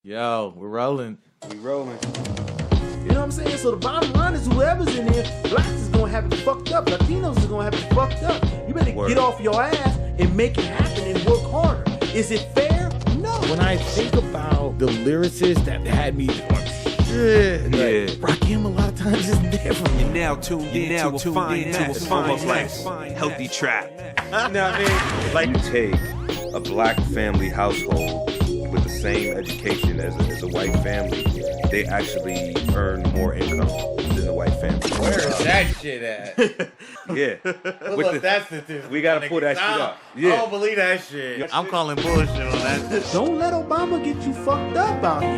Yo, we're rolling. We rolling. You know what I'm saying? So the bottom line is whoever's in there, blacks is gonna have it fucked up. Latinos is gonna have it fucked up. You better get off your ass and make it happen and work harder. Is it fair? No. When I think about the lyricists that had me going, shit, like, Rakim a lot of times is different. You're now tuned in to a fine almost like healthy trap. You know what I mean? Like you take a black family household with the same education as a white family, they actually earn more income than the white family. Where is that shit at? Yeah. Look, that's the thing. We gotta pull that shit up. I Yeah. don't believe that shit. I'm calling bullshit on that. Don't let Obama get you fucked up out here.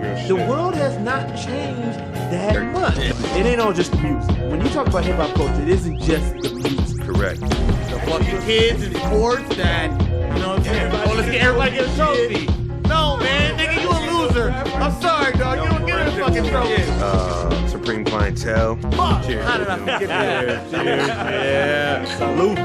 Real The shit. world has not changed that much. It ain't all just the music. When you talk about hip hop culture, it isn't just the music. Correct. The fucking kids in sports that, you know what I'm saying? Oh, let's get everybody get a trophy. No, man, nigga, you a loser. I'm sorry, dog. You don't get a fucking trophy. Supreme Clientele. Fuck. Cheers. How did I forget that? Cheers. Yeah. Salute.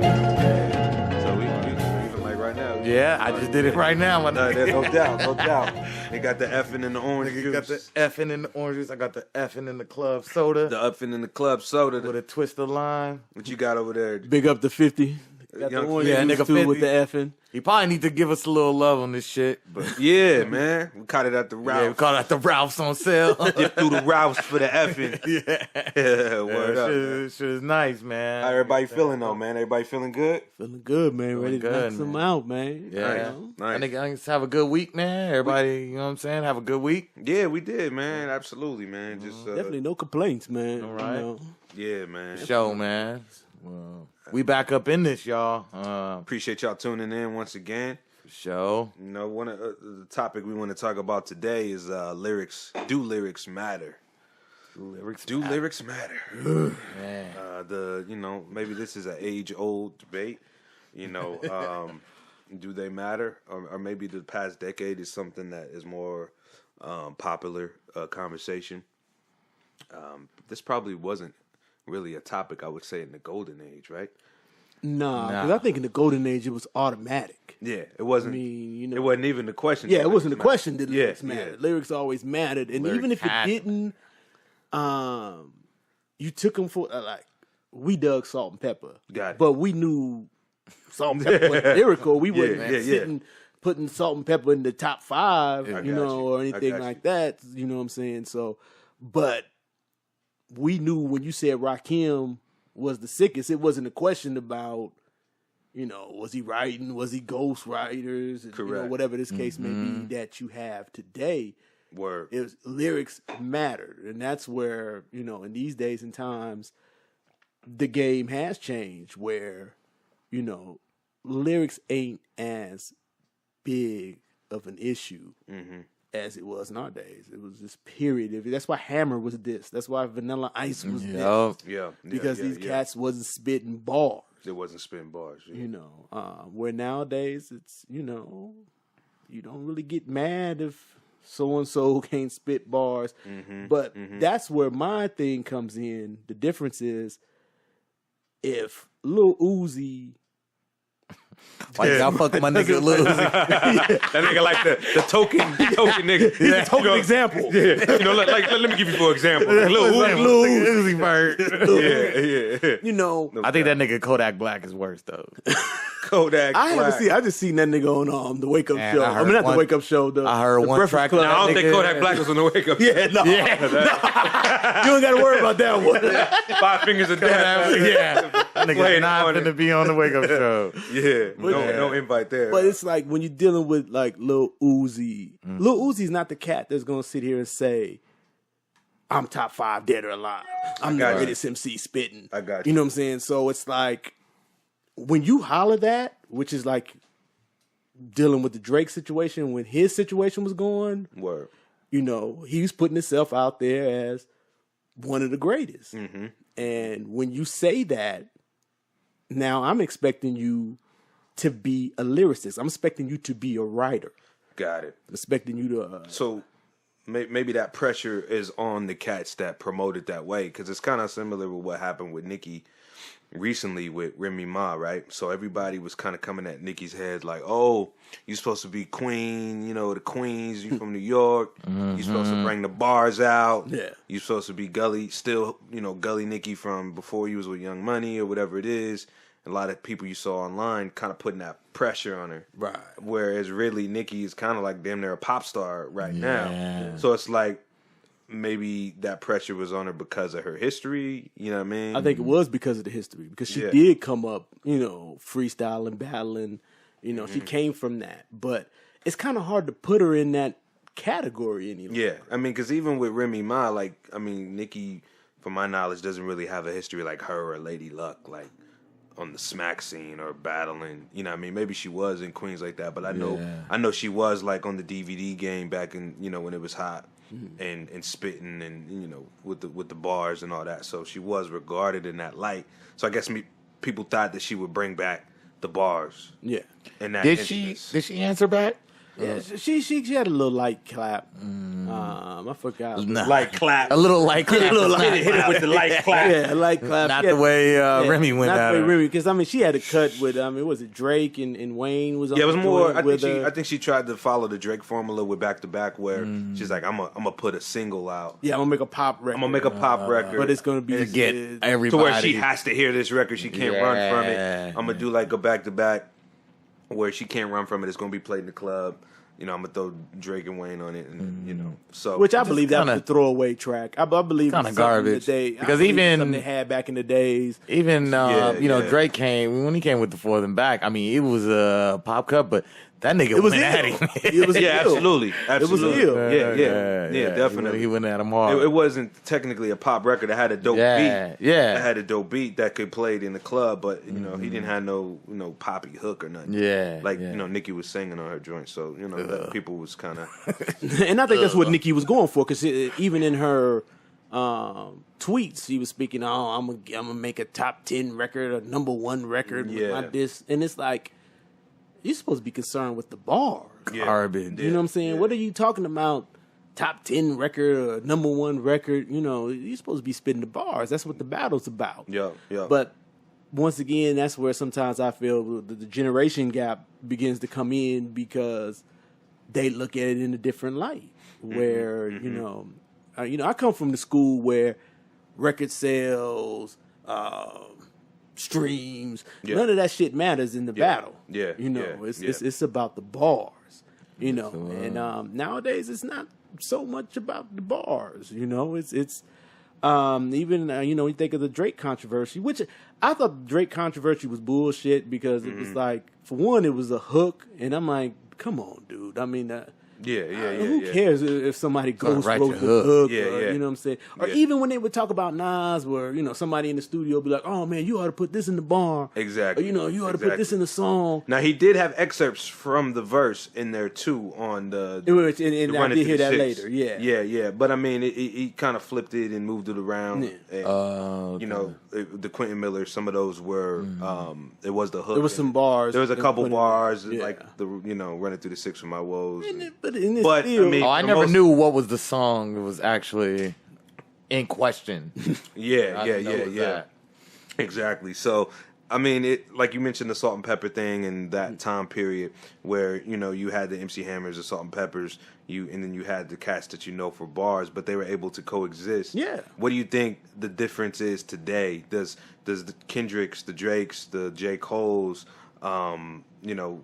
So we even like right now. Yeah, I just did it right now. There's no doubt, no doubt. They got the effing in the orange You juice. got the effing in the orange juice. I got the effing in the club soda The effing in the club soda. with a twist of lime. What you got over there? Big up to 50. Got the Young- orange yeah, juice nigga too 50. with the effing. He probably need to give us a little love on this shit. But Yeah, man. We caught it at the yeah, we Ralph. call that the Ralphs on sale. Dip through the Ralphs for the effing. yeah. Word up, man. Shit is nice, man. How everybody feeling though, man? Everybody feeling good? Feeling good, man. Feeling Ready to good, knock some man. out, man. Yeah. You know? Nice. I think I just have a good week, man. Everybody, you know what I'm saying? Have a good week. Yeah, we did, man. Absolutely, man. Just Definitely no complaints, man. All right. You know? yeah, man. Show, man. Well, we back up in this, y'all. Appreciate y'all tuning in once again. Show. You know, one of the topic we want to talk about today is lyrics. Do lyrics matter? Do lyrics matter? Man. Maybe this is an age-old debate. You know, do they matter? Or maybe the past decade is something that is more popular conversation. This probably wasn't really a topic, I would say, in the golden age, right? Nah, because I think in the golden age it was automatic. Yeah, it wasn't. I mean, you know, it wasn't even the question. Yeah, it wasn't a question. Did lyrics Yeah, matter? yeah. Lyrics always mattered, and Lyrics even if it had to. didn't, you took them for like we dug Salt and Pepper, Got it. but we knew Salt and Pepper was lyrical. We wasn't yeah, yeah. sitting putting Salt and Pepper in the top 5, I you got know, you. or I anything got like that. You know what I'm saying? So, but we knew when you said Rakim was the sickest, it wasn't a question about, you know, was he writing? Was he ghostwriters? You know, Correct. whatever this case may be that you have today. Word. It was, lyrics mattered. And that's where, you know, in these days and times, the game has changed where, you know, lyrics ain't as big of an issue as it was nowadays. It was this period. That's why Hammer was this. That's why Vanilla Ice was this. Yeah, Because these cats wasn't spitting bars. It wasn't spitting bars. Yeah. You know, where nowadays it's, you know, you don't really get mad if so-and-so can't spit bars. But that's where my thing comes in. The difference is if Lil Uzi... Like, y'all fuck my nigga Lil Uzi. That nigga like the token nigga. He's a token example. Yeah. You know, let me give you for example. Like, Lil Like Uzi. Lil Uzi Vert. Yeah. You know, I think that nigga Kodak Black is worse, though. Kodak. I just seen that nigga on the Wake Up Man, Show. I I heard mean, not one- the Wake Up Show. I heard the one Breakfast track Club. that I don't think nigga- Kodak Black was on the wake up. Yeah, no. You ain't got to worry about that one. 5 fingers of death. Yeah. That nigga Playing not on it. finna be on the wake up show. Yeah. No invite there. But it's like when you're dealing with like Lil Uzi. Lil Uzi's not the cat that's gonna sit here and say, "I'm top 5 dead or alive. I'm the got you. greatest MC spitting." I got You you. know what I'm saying? So it's like when you holler that, which is like dealing with the Drake situation when his situation was going. Word. You know, he was putting himself out there as one of the greatest. And when you say that, now I'm expecting you to be a lyricist. I'm expecting you to be a writer. Got it. I'm expecting you to... So maybe that pressure is on the cats that promote it that way, because it's kind of similar with what happened with Nicki recently with Remy Ma, right? So everybody was kind of coming at Nicki's head like, oh, you're supposed to be queen, you know, the queens, you from New York, you're supposed to bring the bars out, you're supposed to be gully, still, you know, gully Nicki from before you was with Young Money or whatever it is. A lot of people you saw online kind of putting that pressure on her. Right. Whereas really Nicki is kind of like damn near a pop star right now. So it's like, maybe that pressure was on her because of her history. You know what I mean? I think it was because of the history. Because she did come up, you know, freestyling, battling. You know, she came from that. But it's kind of hard to put her in that category any longer. Yeah. I mean, because even with Remy Ma, like, I mean, Nicki, from my knowledge, doesn't really have a history like her or Lady Luck, like, on the smack scene or battling. You know what I mean? Maybe she was in Queens like that, but I know she was, like, on the DVD game back in, you know, when it was hot. And spitting and, you know, with the bars and all that. So she was regarded in that light. So I guess people thought that she would bring back the bars. Yeah. And that did she answer back? Yeah, she had a little light clap. I forgot. Light clap. A little light clap. Hit it with the light clap. Yeah, light clap. Not the way Remy went at her. Not the way Remy, because I mean she had a cut with was it Drake and Wayne was on. Yeah, it was more. I think she tried to follow the Drake formula with back to back, where she's like, I'm gonna put a single out. Yeah, I'm gonna make a pop record. But it's gonna be get everybody to where she has to hear this record. She can't run from it. I'm gonna do like a back to back where she can't run from it. It's gonna be played in the club. You know, I'm gonna throw Drake and Wayne on it, and you know, so which I believe that was a throwaway track. I believe kind of garbage because even something they had back in the days. Even you know, Drake came when he came with the Forth and Back. I mean, it was a pop cut, but that nigga went at him. It was absolutely. It was ill. Yeah, definitely. He went at him hard. It wasn't technically a pop record. It had a dope beat. Yeah, it had a dope beat that could play it in the club, but you know, he didn't have no poppy hook or nothing. Yeah, like you know, Nicki was singing on her joint, so you know, that people was kind of. And I think that's what Nicki was going for, because even in her tweets, he was speaking. Oh, I'm gonna make a top 10 record, a number 1 record with my disc, and it's like. You're supposed to be concerned with the bars. Garbage. You know what I'm saying? What are you talking about? Top 10 record or number 1 record? You know, you're supposed to be spitting the bars. That's what the battle's about. Yeah. But once again, that's where sometimes I feel the generation gap begins to come in, because they look at it in a different light. Where you know, I come from the school where record sales. Streams, none of that shit matters in the battle. You know, it's about the bars. You know, and nowadays it's not so much about the bars. You know, it's even you know, you think of the Drake controversy, which I thought the Drake controversy was bullshit, because it was like, for one, it was a hook, and I'm like, come on, dude. I mean. Who cares if somebody wrote the hook? Or, you know what I'm saying? Or even when they would talk about Nas, where, you know, somebody in the studio would be like, oh, man, you ought to put this in the bar. Exactly. Or, you know, you ought to put this in the song. Now, he did have excerpts from the verse in there, too, on the... And I did hear that later, Yeah. But, I mean, he kind of flipped it and moved it around. And, you know, the Quentin Miller, some of those were... it was the hook. There was some bars. There was a couple bars, like, you know, running through the 6 for my woes. But I mean, I never knew what was the song that was actually in question. Yeah. Exactly. So, I mean, it like you mentioned the Salt and Pepper thing and that time period where, you know, you had the MC Hammers, the Salt and Peppers, and then you had the cats that you know for bars, but they were able to coexist. Yeah. What do you think the difference is today? Does the Kendricks, the Drakes, the J. Coles, you know,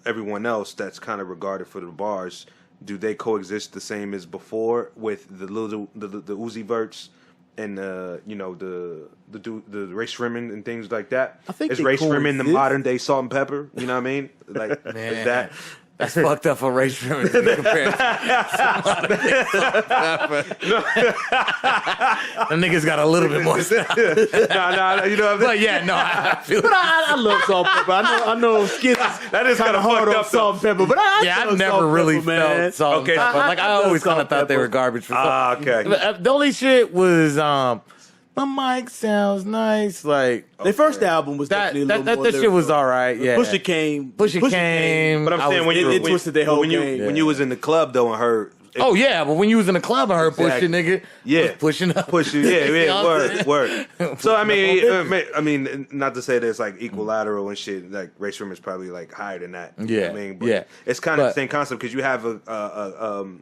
everyone else that's kind of regarded for the bars, do they coexist the same as before with the Uzi Verts and you know, the Ray Shrimmin and things like that? I think is Ray Shrimmin the modern day Salt and Pepper? You know what I mean? Like is that. That's fucked up for Ray Shrimmin compared to the niggas got a little bit more stuff. No, you know what I'm saying? But yeah, no, I feel but I love Salt and Pepper. I know Skitz that is kind of hard on Salt and Pepper, but I've never really felt Salt and Pepper. Like I always kind of thought they were garbage for Salt. Okay. The only shit was my mic sounds nice. Like their first album was that. Definitely a little more that shit was all right. Yeah, Pusha came. Pusha came. But I'm saying it twisted their whole game. When you was in the club though and heard Oh yeah, but when you was in the club, I heard pushing, nigga. Yeah, pushing up, pushing. Yeah, word. So I mean, not to say that it's like equilateral and shit. Like race room is probably like higher than that. You know what I mean, but it's kind of the same concept because you have a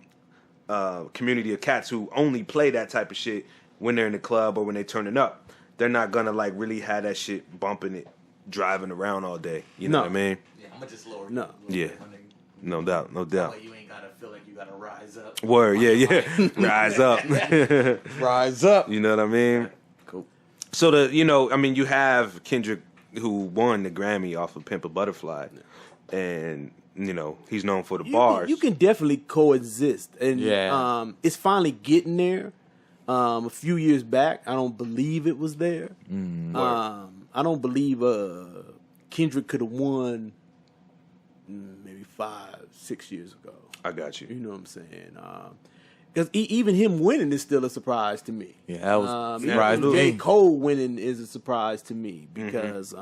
community of cats who only play that type of shit when they're in the club or when they're turning up. They're not gonna like really have that shit bumping it, driving around all day. You know what I mean? Yeah, I'm gonna just lower. Yeah. No doubt. You ain't gotta feel like you gotta rise up. Word, yeah. Rise up. Rise up. You know what I mean? Cool. So you have Kendrick who won the Grammy off of Pimp a Butterfly. And, he's known for the bars. You can definitely coexist. And it's finally getting there. A few years back, I don't believe it was there. I don't believe Kendrick could have won maybe 5-6 years ago. I got you. You know what I'm saying? Because even him winning is still a surprise to me. Yeah, that was a surprise to me. J. Cole winning is a surprise to me because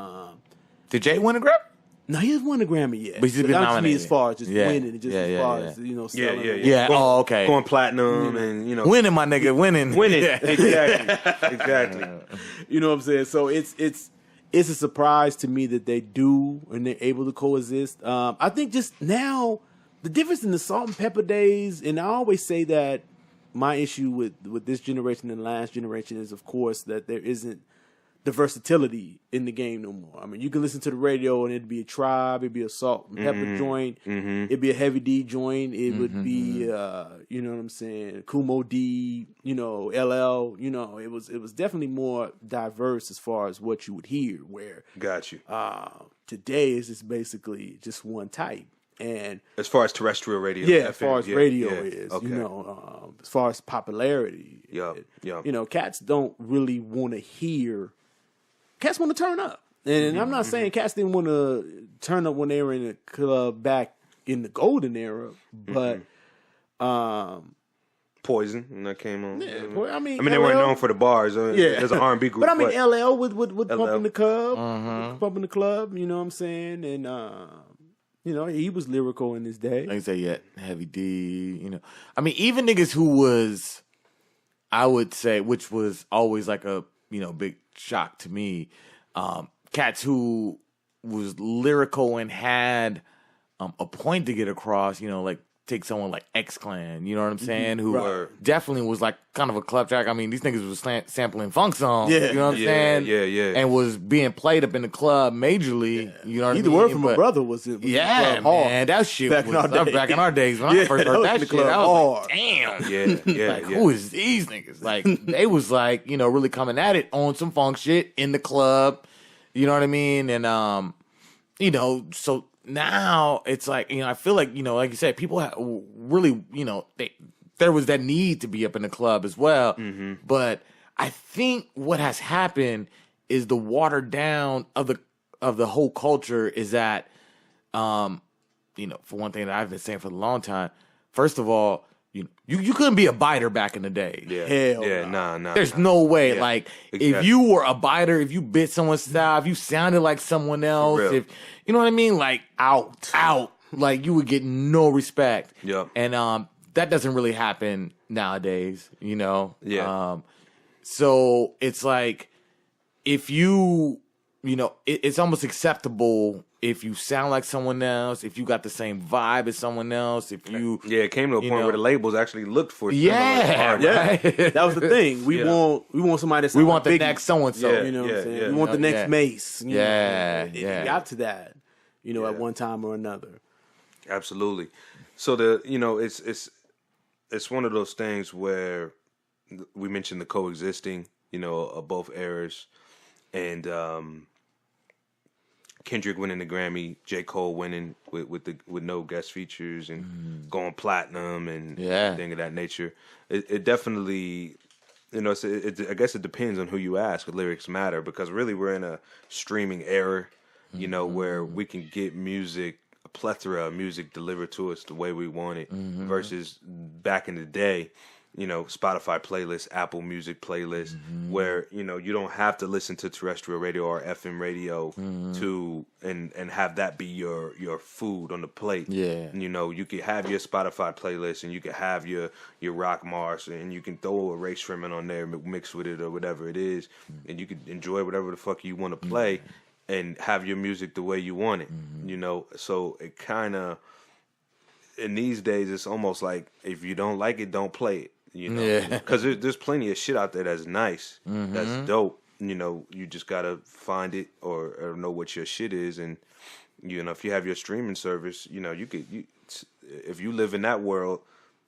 did Jay win a Grammy? No, he hasn't won a Grammy yet. But he's been nominated. As far as just winning, and just as far as selling. Yeah. Going, okay. Going platinum and winning, my nigga, winning. Exactly. You know what I'm saying? So it's a surprise to me that they do and they're able to coexist. I think just now the difference in the Salt and Pepper days, and I always say that my issue with this generation and the last generation is, of course, that there isn't the versatility in the game no more. I mean, you can listen to the radio and it'd be a Tribe, it'd be a Salt and Pepper joint, it'd be a Heavy D joint, it would be, you know what I'm saying, Kumo D, LL, it was definitely more diverse as far as what you would hear, where got you. Today is just basically just one type. And as far as terrestrial radio, as far as radio is, okay. As far as popularity, cats don't really want to hear. Cats want to turn up, and I'm not saying cats didn't want to turn up when they were in the club back in the golden era, but Poison when that came on. Yeah, I mean they weren't known for the bars. There's an R&B group, but I mean LL would pump in the club, pump in the club. You know what I'm saying, and. He was lyrical in his day. Like I say, Heavy D, I mean, even niggas who was, I would say, which was always like a, big shock to me, cats who was lyrical and had a point to get across, like take someone like X-Clan, you know what I'm saying? Who definitely was like kind of a club track. I mean, these niggas was sampling funk songs, you know what I'm saying? Yeah. And was being played up in the club majorly, you know what I mean? Either word from a brother was it? Man, that shit back was back in our days when I first heard that shit. I was like, damn. Yeah. Like, who is these niggas? Like, they was like, really coming at it on some funk shit in the club, you know what I mean? And, so now it's like, I feel like, like you said, people really, there was that need to be up in the club as well. But I think what has happened is the watered down of the whole culture is that, for one thing that I've been saying for a long time, first of all, you couldn't be a biter back in the day. Hell nah. There's no way. Yeah, like, exactly. If you were a biter, if you bit someone's style, if you sounded like someone else, if you know what I mean, like out, like you would get no respect. Yep. And that doesn't really happen nowadays. Yeah. So it's like if you, it's almost acceptable. If you sound like someone else, if you got the same vibe as someone else, if you... Yeah, it came to a point where the labels actually looked for right? That was the thing. We want somebody to sound want like the next so-and-so. You know what I'm saying? We want the next Mace. It got to that, at one time or another. Absolutely. So it's one of those things where we mentioned the coexisting, of both eras, and Kendrick winning the Grammy, J. Cole winning with no guest features and going platinum and thing of that nature. It definitely, I guess it depends on who you ask. Lyrics matter because really we're in a streaming era, where we can get music, a plethora of music delivered to us the way we want it versus back in the day Spotify playlists, Apple Music playlists, where you don't have to listen to terrestrial radio or FM radio to and have that be your food on the plate. Yeah. You could have your Spotify playlist, and you could have your Rock Mars, and you can throw a Ray Sherman on there, mix with it or whatever it is, and you could enjoy whatever the fuck you want to play, and have your music the way you want it. So it kind of, in these days, it's almost like if you don't like it, don't play it. Because there's plenty of shit out there that's nice, that's dope. You just gotta find it or know what your shit is, and if you have your streaming service, if you live in that world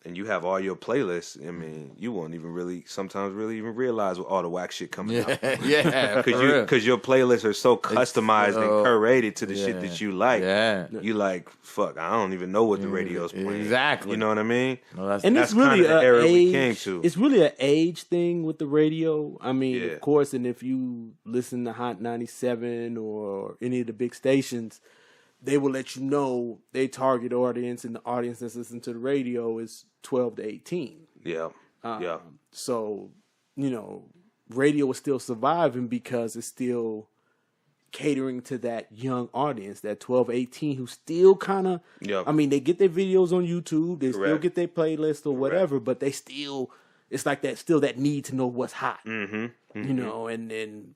and you have all your playlists, I mean, you won't even sometimes even realize what all the whack shit coming out. Because your playlists are so customized and curated to the shit that you like. Yeah. You like, fuck, I don't even know what the radio's playing. Exactly. You know what I mean? Well, that's really the era we came to. It's really an age thing with the radio. I mean, of course, and if you listen to Hot 97 or any of the big stations, they will let you know they target audience, and the audience that's listening to the radio is 12 to 18. Yeah. So, radio is still surviving because it's still catering to that young audience, that 12, 18, who still kind of, I mean, they get their videos on YouTube, they still get their playlist or whatever, but they still, it's like that, still that need to know what's hot. And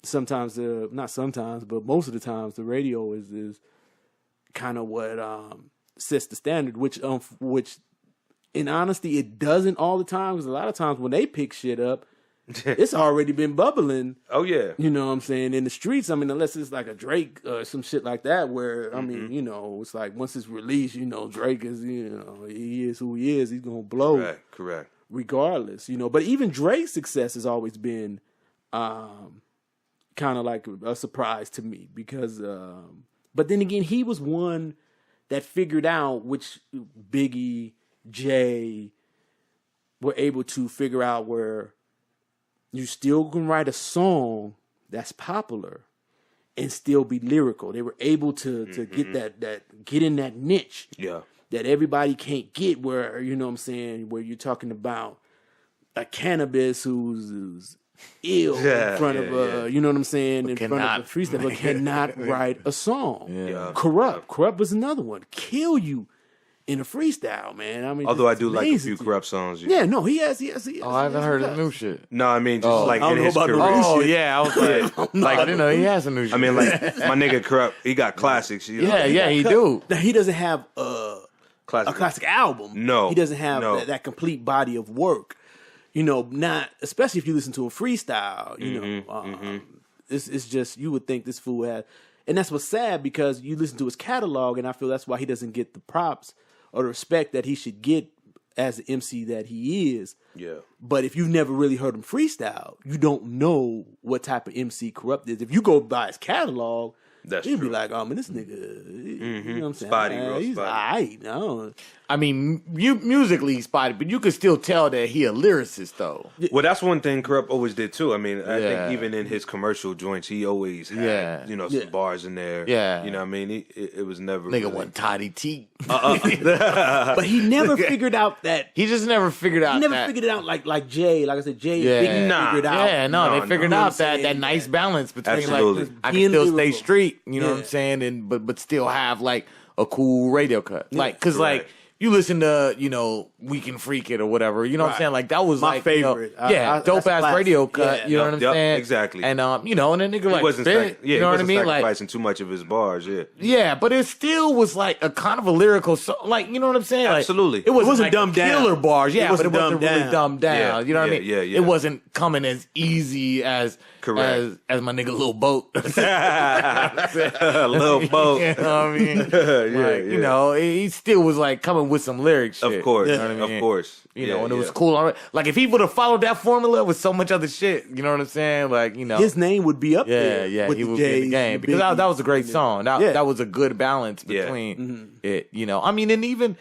sometimes, not sometimes, but most of the times, the radio is kind of what sets the standard, which in honesty it doesn't all the time, because a lot of times when they pick shit up, it's already been bubbling. Oh yeah, you know what I'm saying, in the streets. I mean, unless it's like a Drake or some shit like that, where I mean, it's like once it's released, Drake is, he is who he is. He's gonna blow. Correct. Regardless, but even Drake's success has always been kind of like a surprise to me, because but then again, he was one that figured out which Biggie, Jay were able to figure out where you still can write a song that's popular and still be lyrical. They were able to get get in that niche that everybody can't get, where, where you're talking about a Cannabis who's ill in front of you know what I'm saying, in front of a freestyle, but cannot write a song. Corrupt was another one. Kill you in a freestyle, man. I mean, although I do like a few Corrupt songs. He has. Oh, I haven't heard his new shit. No, I mean, just like in his career. I was like, I didn't know he has a new shit. I mean, like my nigga Corrupt, he got classics. He do. Now, he doesn't have a classic album. No, he doesn't have that complete body of work. Not especially if you listen to a freestyle. It's just, you would think this fool had, and that's what's sad, because you listen to his catalog, and I feel that's why he doesn't get the props or the respect that he should get as the MC that he is. Yeah. But if you've never really heard him freestyle, you don't know what type of MC Corrupt is. If you go by his catalog, you'd be like, oh man, this nigga, you know what I'm saying? Spotty, real he's spotty. No. I mean, musically he's spotty, but you could still tell that he a lyricist, though. Well, that's one thing Corrupt always did too. I mean, I think even in his commercial joints, he always had, some bars in there. Yeah. You know what I mean? It was never nigga wasn't Toddy T. But he never figured out that. He just never figured out. He never figured it out like Jay. Like I said, Jay figured out. Yeah, they figured out that nice balance between absolutely. like, I can still stay street, you know what I'm saying, and but still have like a cool radio cut, like, because like. You listen to, We Can Freak It or whatever, you know what I'm saying? Like, that was my like, favorite. dope-ass radio cut, you know what I'm saying? Exactly. And, and then nigga, like, wasn't spit, you know what I mean? Sacrificing too much of his bars, Yeah, but it still was like a kind of a lyrical song, like, you know what I'm saying? Like, absolutely. It wasn't like dumbed down. Killer bars, but it wasn't dumbed really down. dumbed down, you know what I mean? Yeah. It wasn't coming as easy as my nigga Lil Boat. Lil Boat. You know what I mean? He still was like coming with some lyrics. Of course, you know what I mean? Of course. And it was cool. Like, if he would have followed that formula with so much other shit, you know what I'm saying? Like, his name would be up there. Yeah, he would be in the game. Because that was a great song. That was a good balance between it, I mean, and even,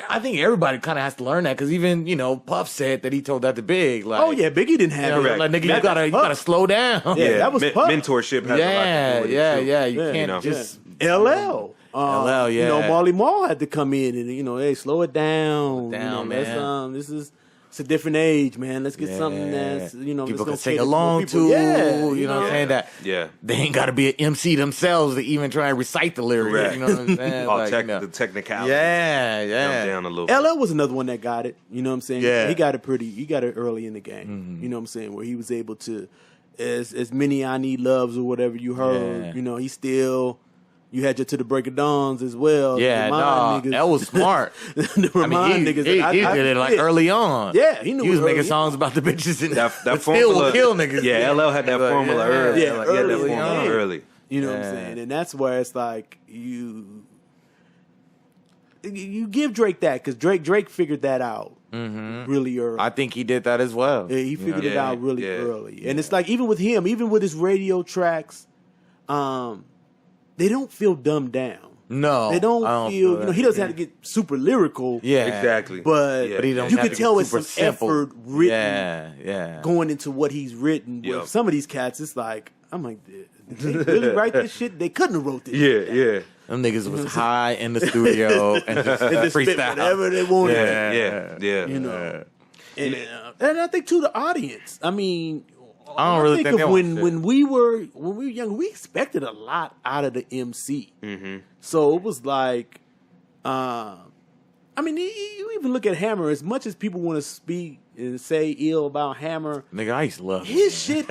I think everybody kind of has to learn that, because even, Puff said that he told that to Big. Like, Biggie didn't have it. Like, nigga, you gotta slow down. Yeah, that was Puff. Mentorship has a lot to do with it, too. You can't just... LL. LL, Marley Marl had to come in and, hey, slow it down. Man. This is it's a different age, man. Let's get something that's, people that's can gonna sing cater to more along people. to. Yeah, You know what I'm saying? That Yeah. they ain't got to be an MC themselves to even try and recite the lyrics. Correct. You know what I'm saying? All Like, the technicality. Yeah. Down a little. LL was another one that got it. You know what I'm saying? Yeah. He got it early in the game. You know what I'm saying? Where he was able to, as many I Need Loves or whatever you heard, he still, you had your To the Break of Dawns as well. Yeah, that was smart. Niggas. He did it like early on. Yeah, he knew He was it making early songs about the bitches and that but formula still will kill niggas. Yeah, LL had that formula early. Yeah, He had that early formula on. early. You know what I'm saying? And that's where it's like you give Drake that because Drake figured that out really early. I think he did that as well. Yeah, he figured it out really yeah. early. And it's like even with him, even with his radio tracks, they don't feel dumbed down. No, They don't I feel, that. he doesn't have to get super lyrical. Yeah, Exactly. But Yeah. But he don't you have could to tell get it's some super simple. effort written Yeah. going into what he's written. Yep. With some of these cats, it's like, I'm like, did they really write this shit? They couldn't have wrote this shit down. Yeah. Them niggas was high in the studio and just They just spit freestyle. whatever they wanted. Yeah. You know. And I think to the audience, I mean, I don't really think they of want when we were young, we expected a lot out of the MC. So it was like, I mean, you even look at Hammer. As much as people want to speak and say ill about Hammer, Nigga, I used to love his shit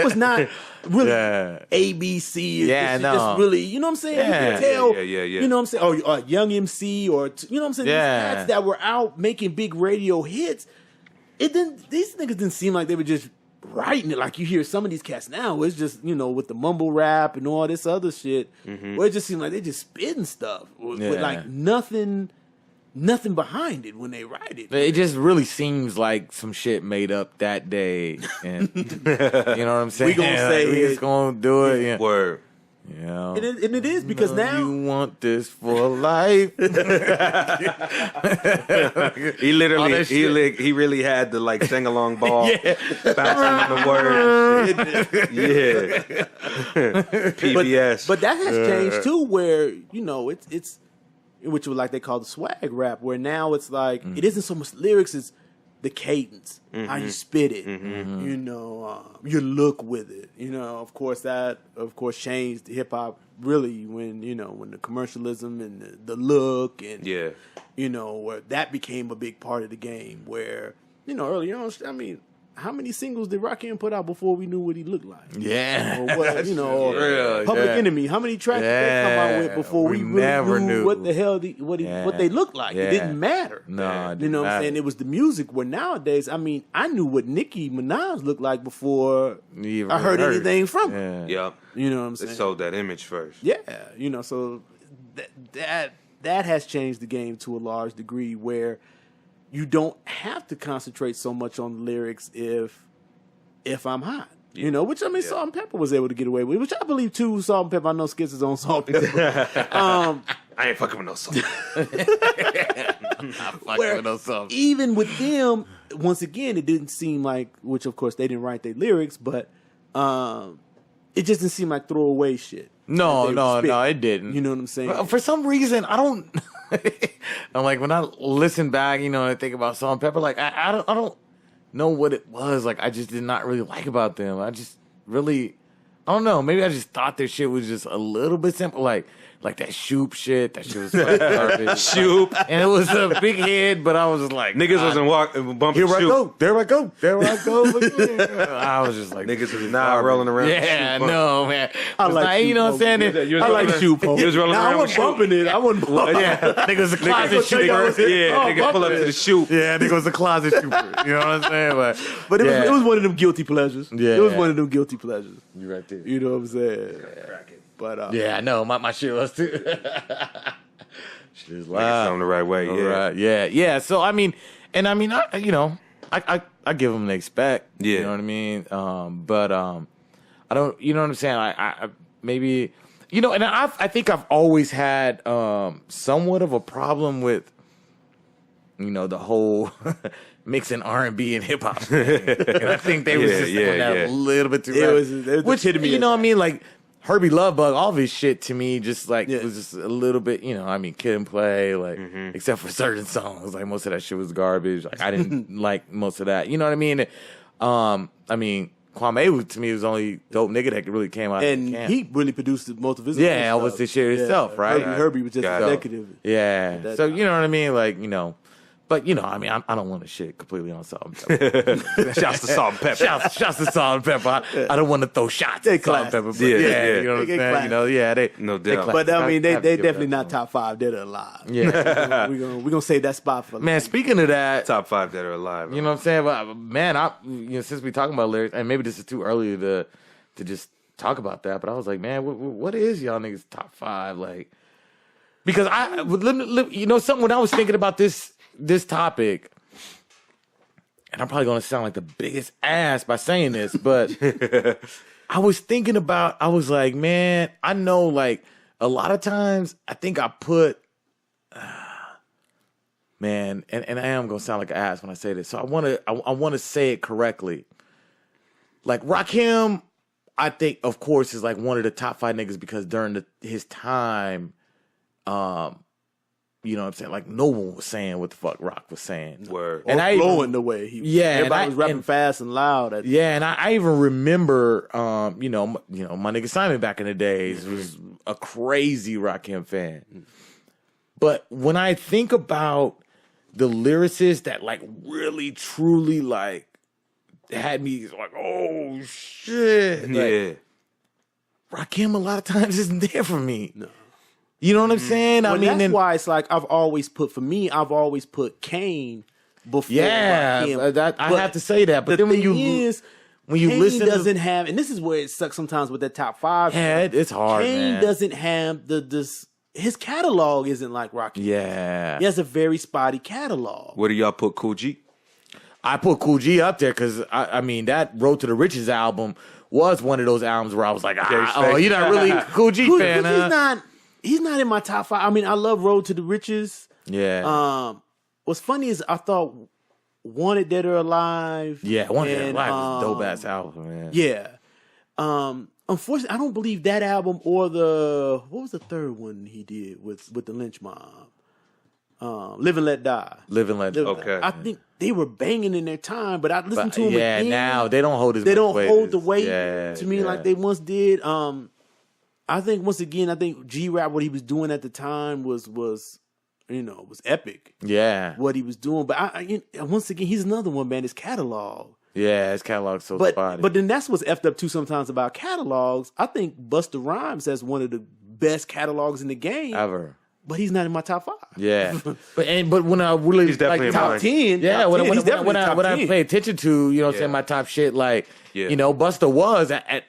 was not really Yeah. ABC. Yeah, It's no. just really, you know what I'm saying? Yeah. You can tell, Yeah. you know what I'm saying? Or Young MC, or you know what I'm saying? Yeah. These cats that were out making big radio hits. These niggas didn't seem like they were just writing it like you hear some of these cats now. It's just, with the mumble rap and all this other shit, where it just seemed like they just spitting stuff with like nothing behind it when they write it. It just really seems like some shit made up that day, and you know what I'm saying. We gonna say we it. just gonna do it. Yeah. Word. You know? And it is because now you want this for life. He literally, All that shit. he really had the like sing along ball, bouncing the words. PBS. But that has changed too, where it's which was like they call the swag rap, where now it's like it isn't so much lyrics, it's the cadence, how you spit it, your look with it. Of course that changed hip hop really when the commercialism and the look and where that became a big part of the game. Where early on, I mean, how many singles did Rakim put out before we knew what he looked like? Yeah. Or what, Real, Public yeah. Enemy. How many tracks did they come out with before we really never knew what the hell what they looked like? It didn't matter. No, it you know what I'm saying? It was the music. Where nowadays, I mean, I knew what Nicki Minaj looked like before I heard anything from her. Yep. You know what I'm saying? They sold that image first. Yeah, so that has changed the game to a large degree, where you don't have to concentrate so much on the lyrics if I'm hot. Which I mean, Salt N Pepa was able to get away with, which I believe too. Salt N Pepa, I know Skitz is on Salt N Pepa. I ain't fucking with no song. Even with them, once again, it didn't seem like, which of course they didn't write their lyrics, but it just didn't seem like throwaway shit. No, it didn't. You know what I'm saying? For some reason, I don't. I'm like, when I listen back, and I think about Salt N Pepa, like I don't know what it was. Like, I just did not really like about them. I just really, I don't know. Maybe I just thought their shit was just a little bit simple, like that Shoop shit. That shit was fucking garbage. Shoop. And it was a big head, but I was just like, Niggas wasn't bumping here I Shoop. go, there I go again. I was just like, Niggas was not rolling around. yeah, Shoop. no, man. I like you know what I'm saying? I like Shoop. You was rolling Now, I around with wasn't bumping it. I wasn't bumping Yeah, nigga was a closet Nigga, shooter. Nigga pull up to the Shoop. Yeah, nigga was a closet shooter. You know what I'm saying? But it was one of them guilty pleasures. Yeah. It was one of them guilty pleasures. You right there. You know what I'm saying? But Yeah, I know. My shit was too. Shit is Niggas loud. on the right way. All Yeah. right. Yeah. So I give them the expect. Yeah. You know what I mean? I don't. You know what I'm saying? I maybe. And I think I've always had somewhat of a problem with, the whole mixing R&B and hip hop. And I think they was just doing that a little bit too much. Which hit me. You know what I mean? Like, Herbie Love Bug, all of his shit to me just like was just a little bit, I mean, Kid and Play, like except for certain songs, like most of that shit was garbage. Like I didn't like most of that. You know what I mean? I mean, Kwame to me was the only dope nigga that really came out. And he really produced most of his. Yeah, it was the shit himself, right? Herbie was just executive. Yeah. So you know what I mean? Like, but I mean, I don't want to shit completely on Salt and Pepper. Shouts to Salt and Pepper. Shouts to Salt and Pepper. I don't want to throw shots at Salt and Pepper. But Yeah. You know what I'm saying? They No doubt. But I mean, they definitely not top 5 dead or alive. Yeah. We're gonna save that spot for Man, speaking of that, Top 5 that are alive. you know what I'm saying? But man, since we talking about lyrics, and maybe this is too early to just talk about that, but I was like, man, what is y'all niggas top 5? Like, because something when I was thinking about this topic, and I'm probably gonna sound like the biggest ass by saying this, but I was thinking about, I was like, man, I know like a lot of times I think I put, man, and I am gonna sound like an ass when I say this, so I wanna say it correctly. Like Rakim, I think of course is like one of the top 5 niggas because during his time, you know what I'm saying? Like, no one was saying what the fuck Rock was saying. Word. and I blowing the way he everybody was rapping fast and loud. And I even remember, my nigga Simon back in the days was a crazy Rakim fan. But when I think about the lyricists that like really truly like had me like, oh shit, like, Rakim a lot of times isn't there for me. No. You know what I'm saying? Well, that's why it's like I've always put Kane before. Yeah, I have to say that. But then when you listen, doesn't have, and this is where it sucks sometimes with that top 5. Yeah, it's hard. Kane doesn't have his catalog isn't like Rocky. Yeah, he has a very spotty catalog. Where do y'all put Cool G? I put Cool G up there because I mean that Road to the Riches album was one of those albums where I was like, you're not really a Cool G fan, huh? He's not in my top 5. I mean, I love Road to the Riches. Yeah. What's funny is I thought Wanted Dead or Alive. Yeah, Wanted Dead or Alive is a dope ass album, man. Yeah. Unfortunately, I don't believe that album or what was the third one he did with the Lynch Mob? Live and Let Die. Live and Let Die. Okay. I think they were banging in their time, but I listened to them again. Now they don't hold the weight to me like they once did. I think once again, G-Rap, what he was doing at the time was epic. Yeah. What he was doing. But once again, he's another one, man, his catalog. Yeah, his catalog's so spotty. But then that's what's effed up too sometimes about catalogs. I think Busta Rhymes has one of the best catalogs in the game. Ever. But he's not in my top 5. Yeah. but when I really he's definitely like top 10. Yeah, when I pay attention to, you know what I'm saying, my top shit, like Busta was at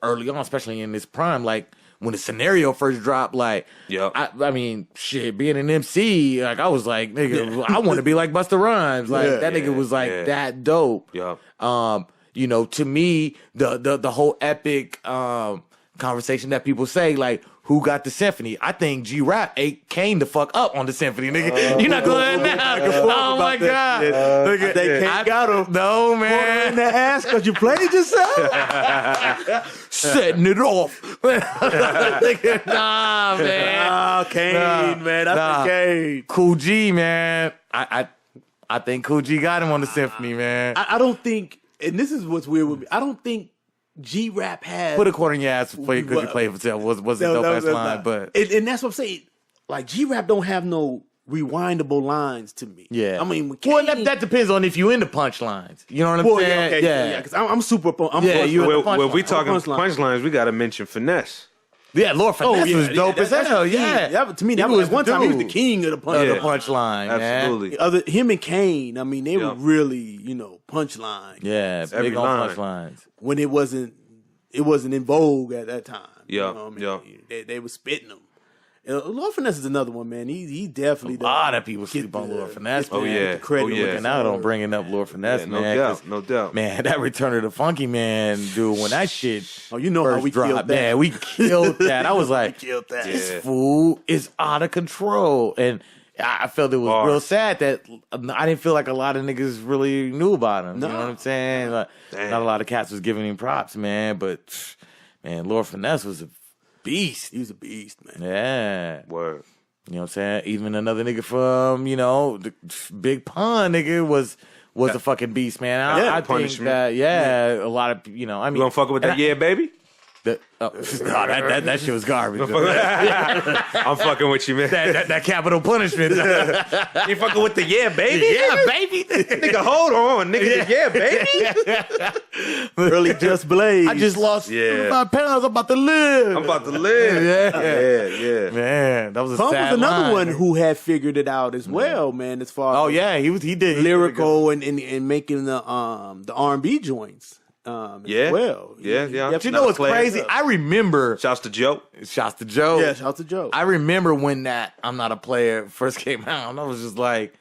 early on, especially in his prime, like when the Scenario first dropped, like, I mean, shit, being an MC, like, I was like, nigga, I want to be like Busta Rhymes. Like, that nigga was like that dope. Yeah. To me, the whole epic conversation that people say, like, who got the symphony? I think G-Rap ate Kane the fuck up on the symphony, nigga. You're not going now. Oh my God. They Kane got him. No, man. In the ass because you played yourself? Setting it off. Nah, man. Kane, man. That's Kane. Cool G, man. I think Cool G got him on the symphony, man. I don't think, and this is what's weird with me, I don't think G-Rap had... Put a quarter in your ass because you played for himself was a dope ass line, but... And that's what I'm saying. Like, G-Rap don't have no rewindable lines to me. Yeah. I mean, Kane, that depends on if you into punchlines. You know what I'm saying? Yeah, because I'm super... Well, we talking punchlines, we got to mention Finesse. Yeah, Lord Finesse was dope as hell. Yeah. To me, that was one time he was the king of the punchline. Absolutely. Him and Kane, I mean, they were really, punchline. Yeah, big on punchlines. When it wasn't in vogue at that time. Yeah, you know what I mean? They were spitting them. Lord Finesse is another one, man. He definitely... A lot of people sleep on Lord Finesse, man. Oh, yeah. Looking out on bringing up Lord Finesse, man. No doubt. Man, that Return of the Funky Man, dude, when that shit how we dropped, killed that. Man, we killed that. I was like, this fool is out of control. And I felt it was real sad that I didn't feel like a lot of niggas really knew about him. No. You know what I'm saying? Like, not a lot of cats was giving him props, man. But, man, Lord Finesse was a beast. He was a beast, man. Yeah. Word. You know what I'm saying? Even another nigga from, the Big Pun nigga was a fucking beast, man. I think Punishment. that, a lot of, I mean. You gonna fuck with that? Yeah, baby. That shit was garbage. I'm fucking with you, man. that capital punishment. You fucking with the yeah, baby? Yeah, baby. Nigga, hold on, nigga. Yeah, baby. Early Just Blaze. I just lost Yeah. 5 pounds. I'm about to live. I'm about to live. Yeah. Man, that was a Pump sad was another line. one who had figured it out as well, man. As far Oh as yeah, he did lyrical and making the R&B joints. Yeah. As well. Yeah. But you know what's crazy? I remember. Shouts to Joe. Shouts to Joe. Yeah, shout out to Joe. I remember when that I'm Not a Player first came out, and I was just like,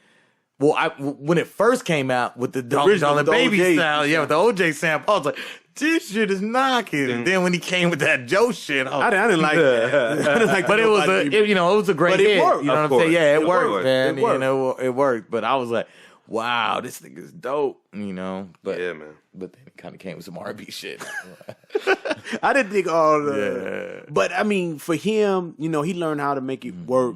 when it first came out with the original, Dollar with the Baby OJ style, with the OJ sample, I was like, this shit is knocking. And then when he came with that Joe shit, I didn't like that. I didn't like but it was it was a great But it hit. worked. You know Of what I'm saying? course. Yeah, it It worked, worked. man. It worked. It worked. But I was like, wow, this nigga's dope. But Yeah, man. But then it kind of came with some R&B shit. I didn't think all the. But I mean, for him, he learned how to make it work.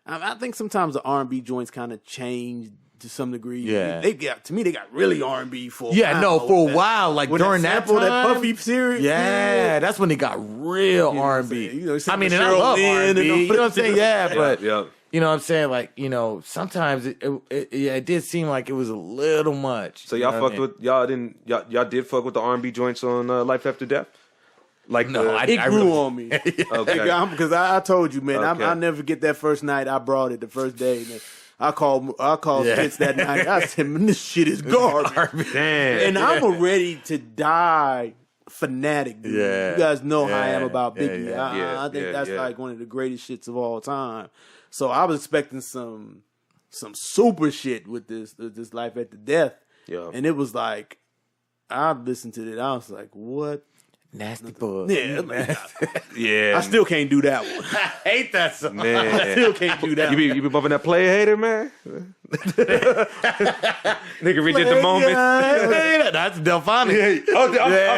I think sometimes the R&B joints kind of changed to some degree. Yeah. they got really R&B for. Yeah, no, for a while, like When during that sample, time, that Puffy series. yeah, that's when it got real what I'm R&B. saying? And I mean, and I Cheryl love Lynn R&B. and all You know what I'm that saying? Yeah, but Yep. you know what I'm saying? Like, sometimes it did seem like it was a little much. So You y'all know what fucked with y'all did fuck with the R&B joints on Life After Death? Like No, It grew really- on me. Okay. Because I told you, man, Okay. I'll never forget that first night I brought it the first day. And I called Yeah. Skitz that night. I said, man, this shit is garbage. Damn. And I'm a ready to die fanatic, dude. Yeah. You guys know how I am Yeah. about Yeah, Biggie. yeah. I think that's yeah. like one of the greatest shits of all time. So I was expecting some super shit with this Life After Death. Yeah. And it was like, I listened to it. I was like, what? Nasty bug. Yeah, like, Yeah. I still can't do that one. I hate that song. I Man. still can't do that. You be bumping that player hater, man? Nigga redid the moment. That's Delphonics. I'm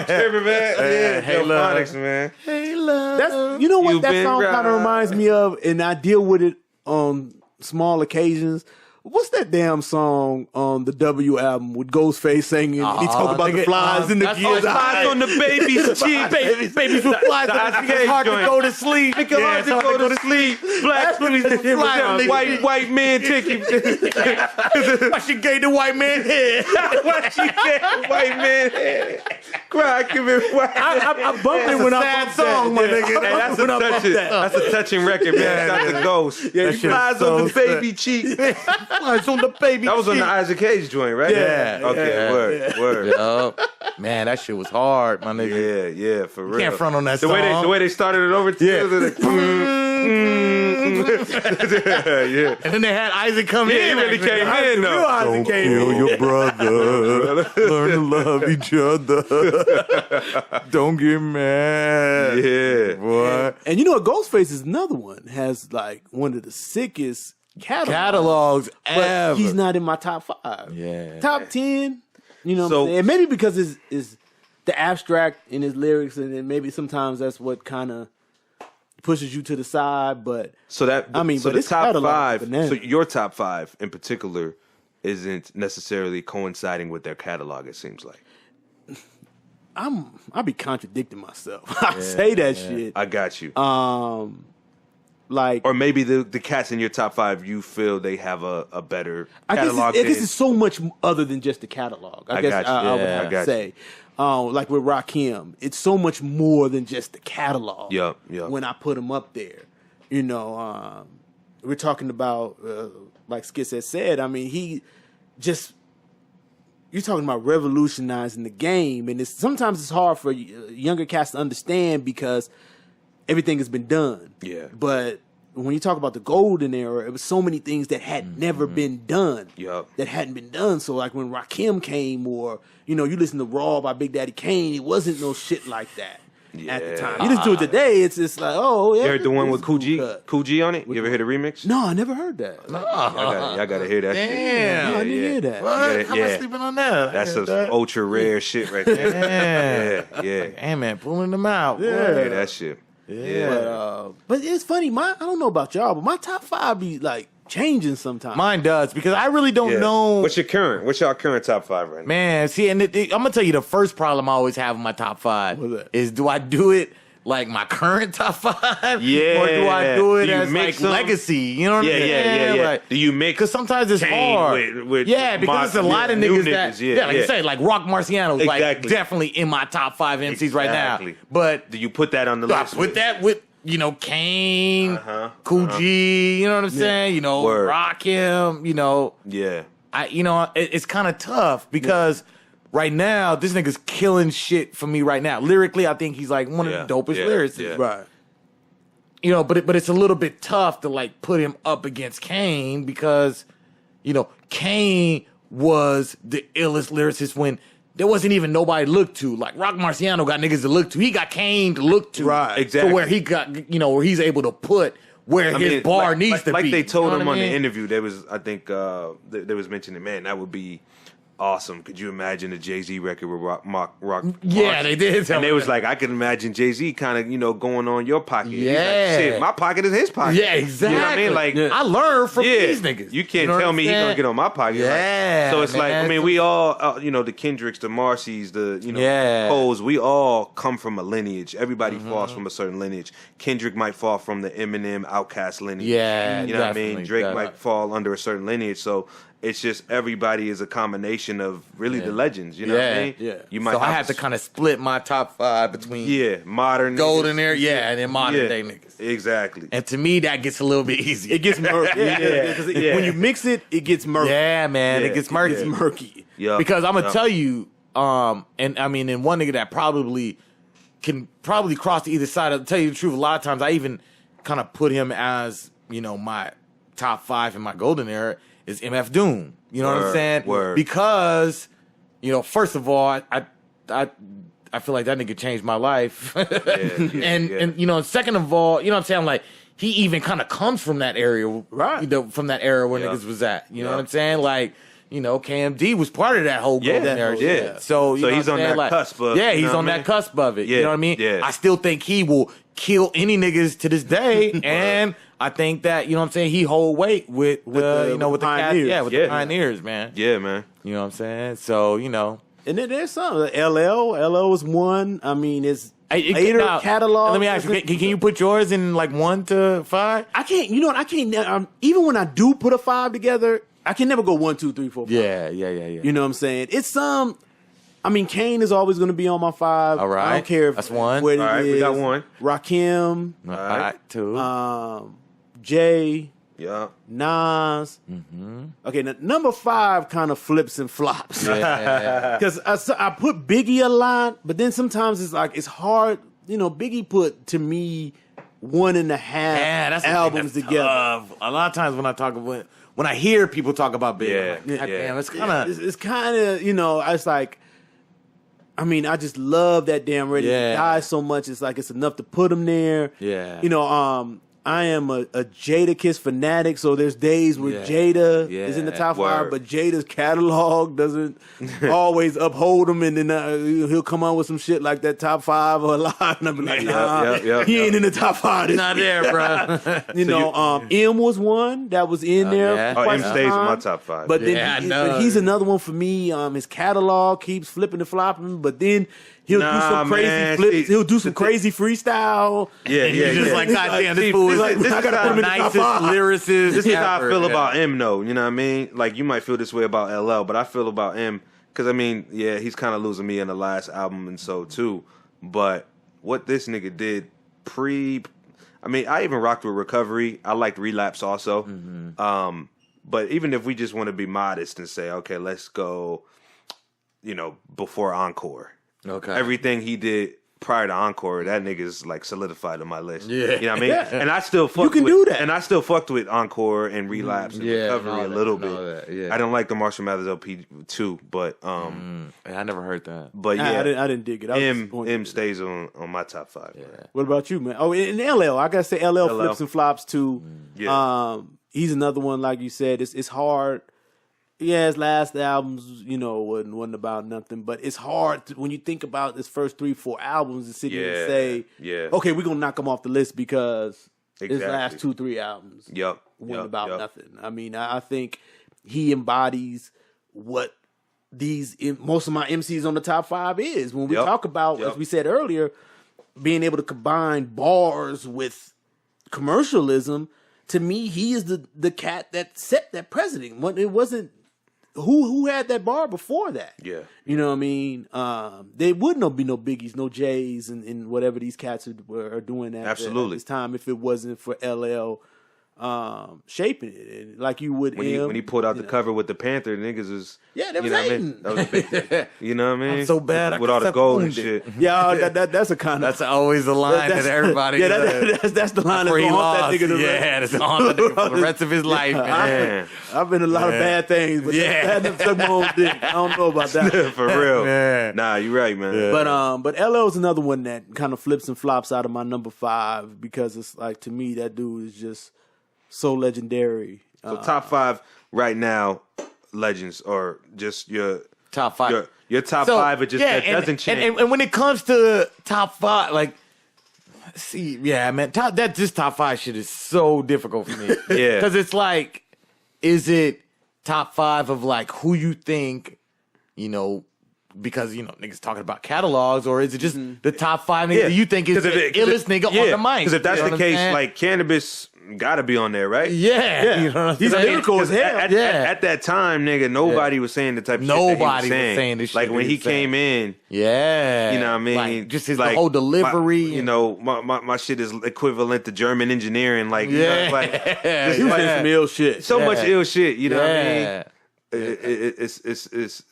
tripping, man. Yeah, Hey, love. Delphonics, man. Hey, love. That's, you know what You've that been song kind right. of reminds me of, and I deal with it on small occasions. What's that damn song on the W album with Ghostface singing? And he talk about the nigga, flies in the that's gears. Flies on the baby's cheek. Babies with flies. It's hard to go to sleep. Nigga, hard to go to sleep. Black That's what he fly said. white man ticket. Why she gave the white man head? Why she get white man head? Cry, give it white. I bumped it when I sad bumped song, that. my nigga. Hey, that's a touching record, man. Got the ghost. Yeah, He that shit flies is on the so baby cheek. Flies on the baby. That was on the Isaac Hayes joint, right? Yeah. Okay, Yeah. word. Yup. Man, that shit was hard, my nigga. Yeah, for real. Can't front on that the way song. the way they started it over, Yeah. Yeah. And then they had Isaac come Yeah, in. he really came in though. Don't kill your brother. Learn to love each other. Don't get mad. Yeah. Boy. And you know what? Ghostface is another one. Has like one of the sickest Catalogs but ever. he's not in my top 5. Yeah. Top 10. You know what So- I'm saying? Maybe because is the abstract in his lyrics, and then maybe sometimes that's what kind of pushes you to the side. But So that I mean, so but the it's top catalog, 5. banana. So your top 5 in particular isn't necessarily coinciding with their catalog. It seems like. I'll be contradicting myself. I say that shit. I got you. Like Or maybe the cats in your top 5, you feel they have a better I catalog. guess it's so much other than just the catalog. I guess got you. I would Yeah, I got say. Like with Rakim, it's so much more than just the catalog. Yup. When I put him up there, we're talking about like Skitz has said. I mean, you're talking about revolutionizing the game, and sometimes it's hard for younger cats to understand because everything has been done. Yeah. But when you talk about the golden era, it was so many things that had never been done. Yup. That hadn't been done. So like when Rakim came, or you listen to Raw by Big Daddy Kane, it wasn't no shit like that at the Yeah. time. You listen to it today, it's just like, oh yeah. You heard the one with this is cool Cool cut. G on it? You ever hear the remix? No, I never heard that. No, Y'all gotta hear that shit. Damn. I didn't hear that. What? Yeah, How am I yeah. sleeping on that? That's some ultra rare shit right there. Yeah. Yeah. Hey man, pulling them out. Yeah. boy. Hear that shit. But it's funny. I don't know about y'all, but my top 5 be like changing sometimes. Mine does because I really don't know. What's y'all current top 5 right now? Man, see, and I'm gonna tell you the first problem I always have in my top 5 What's that? is do I do it like my current top 5? Yeah. Or do I do it Do you as mix like them? legacy? You know what I'm saying? Yeah. Like, Do you mix? because sometimes it's Kane hard. with because there's a lot of new niggas that, niggas, like you say, like Rock Marciano's like Exactly. definitely in my top 5 MCs right now. Exactly. But Do you put that on the do I list? put that with, Kane, Cool G, you know what I'm saying? Word. Rakim, Yeah. it's kind of tough because right now this nigga's killing shit for me right now. Lyrically, I think he's like one of the dopest lyricists. Yeah. Right. But it's a little bit tough to like put him up against Kane because, Kane was the illest lyricist when there wasn't even nobody to look to. Like Rock Marciano got niggas to look to. He got Kane to look to. Right. Exactly. For where he got, where he's able to put where his bar needs to be. Like they told You know him what on I mean? the interview, there was, I think, there was mentioning, man, that would be awesome. Could you imagine a Jay-Z record with Rock Yeah, they did tell And they me was that. like, I can imagine Jay-Z kind of, going on your pocket. He's like, Yeah. shit, my pocket is his pocket. Yeah, exactly. You know what I mean? Like, I learned from these niggas. You can't know tell what me I'm he's saying? gonna get on my pocket. Yeah, so it's like, I man. mean, we all, the Kendricks, the Marcys, the Coles, we all come from a lineage. Everybody falls from a certain lineage. Kendrick might fall from the Eminem, Outkast lineage. Yeah, you know what I mean. definitely, Drake definitely. might fall under a certain lineage. So it's just everybody is a combination of really the legends. You know what I mean? Yeah. You might. So I had to kind of split my top 5 between modern golden niggas. era, and then modern day niggas. Exactly. And to me, that gets a little bit easier. It gets murky. When you mix it, it gets murky. Yeah, man, it gets murky. It's murky. Yeah. Because I'm gonna tell you, and I mean, and one nigga that can probably cross to either side. To tell you the truth, a lot of times I even kind of put him as my top 5 in my golden era is MF Doom. You know what I'm saying? Word. Because first of all, I feel like that nigga changed my life, and second of all, you know what I'm saying? Like he even kind of comes from that area, Right. From that era where niggas was at. You know what I'm saying? Like. KMD was part of that whole golden era. Yeah. So he's on that cusp of yeah, you he's know on what I that mean? cusp of it. Yeah, You know what I mean? yeah. I still think he will kill any niggas to this day, and I think that he hold weight with the pioneers. cats, with the pioneers, man. Yeah, man. You know what I'm saying? So And then there's some. LL was one. I mean, it's later now, catalog. Let me ask you: can you put yours in like 1 to 5? I can't. You know what? I can't. Even when I do put a 5 together, I can never go 1, 2, 3, 4, 5. Yeah. You know what I'm saying? It's some. I mean, Kane is always going to be on my 5. All right. I don't care if That's one. what it All right, we is. got one. Rakim, All right, 2. Jay, Yeah. Nas. Okay, now, number 5 kind of flips and flops. Yeah. Because I put Biggie a lot, but then sometimes it's hard. Biggie put to me 1.5 That's albums together. Tough. A lot of times when I hear people talk about Big, I'm like, God damn, it's kind of It's kind of it's like. I mean, I just love that damn Ready to Die so much. It's like it's enough to put him there. Yeah. I am a Jada Kiss fanatic, so there's days where Jada is in the top 5, but Jada's catalog doesn't always uphold him, and then he'll come on with some shit like that top 5 or a lot, and I'll be like, nah, he ain't in the top 5. not there, bro. M was one that was in there. yeah. quite M some stays in time. my top 5. But then Yeah, I know. he's another one for me. His catalog keeps flipping and flopping, but then he'll do some crazy man. flips. See, He'll do some crazy freestyle. And you're just like, God damn, this See, fool is this is- I gotta put him in the top nicest 5. lyricist. This is how I ever. feel Yeah. about M, though. You know what I mean? Like, you might feel this way about LL, but I feel about M because, I mean, yeah, he's kind of losing me in the last album and so, too. But what this nigga did I mean, I even rocked with Recovery. I liked Relapse also. But even if we just want to be modest and say, okay, let's go, before Encore. Okay. Everything he did prior to Encore, that nigga's like solidified on my list. Yeah. You know what I mean? And I still fucked can with, do that. And I still fucked with Encore and Relapse and Recovery a little bit. Yeah. I don't like the Marshall Mathers LP too, but I never heard that. but I yeah, didn't dig it. I was M disappointed. stays on my top 5. Yeah. What about you, man? Oh, and LL. I gotta say, LL flips and flops too. Yeah. He's another one, like you said. It's hard. Yeah, his last albums, wasn't about nothing. But it's hard when you think about his first 3-4 albums to sit here and say, okay, we're gonna knock him off the list because his last 2-3 albums wasn't about nothing. I mean, I think he embodies what most of my MCs on the top 5 is. When we talk about, as we said earlier, being able to combine bars with commercialism, to me, he is the cat that set that precedent. It wasn't who had that bar before that. Yeah. You know what I mean? There would be no Biggies, no J's, and whatever these cats are doing at this time if it wasn't for LL shaping it. And like you would when he pulled out the cover with the Panther, niggas was they was hating. That was a big thing. You know what I mean? I'm so bad with all the gold and shit. Yeah, that's a kind of that's always a line that everybody. Yeah, that's the line that's gonna haunt that nigga. That's gonna haunt that nigga for the rest of his life. Man. I've been a lot of bad things, but that took my own dick. I don't know about that. For real. Man. Nah, you're right, man. Yeah. But LL is another one that kind of flips and flops out of my number 5 because it's like, to me, that dude is just so legendary. So top 5 right now, legends, or just your top 5. Your top 5. It just that doesn't change. And when it comes to top 5, like, man, top 5 shit is so difficult for me. Yeah, because it's like, is it top 5 of like who you think, because niggas talking about catalogs, or is it just the top 5 niggas that you think is the illest nigga on the mic? Because if that's the case, like Cannabis gotta be on there, right? Yeah. You know what I'm He's lyrical as hell. At that time, nigga, nobody was saying the type of shit that he was saying this shit. Like when he came in, you know what I mean? Like, just his whole delivery. My shit is equivalent to German engineering. Like, he was some ill shit. So much ill shit, you know what I mean? It's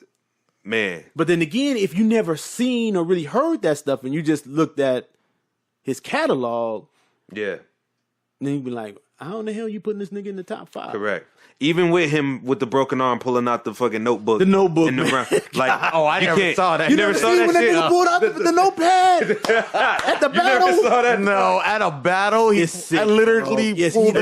man. But then again, if you never seen or really heard that stuff and you just looked at his catalog, then you'd be like, how in the hell you putting this nigga in the top 5? Correct. Even with him with the broken arm pulling out the fucking notebook. The notebook. In the like, I never saw that. You never saw that shit? Nigga pulled out the notepad at the battle? You never saw that? No, at a battle, he literally pulled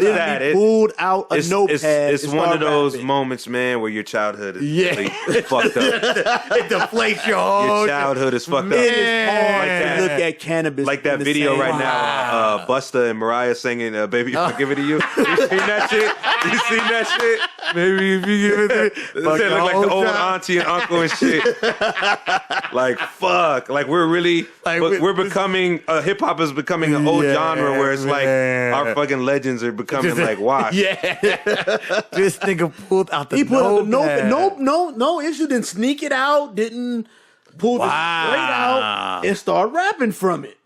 out a notepad. It's one of those moments, man, where your childhood is fucked up. It deflates your whole Your childhood is fucked up. It's hard to look at Cannabis. Like that video right now, Busta and Mariah singing Baby If I Give It To You. You seen that shit? You seen that shit? Maybe if you give it to me. Look like the old auntie and uncle and shit. Like, fuck. Like, we're really, we're becoming, hip hop is becoming an old genre where it's like our fucking legends are becoming like washed. This nigga pulled out the no issue. Didn't sneak it out. Didn't pull the straight out and start rapping from it.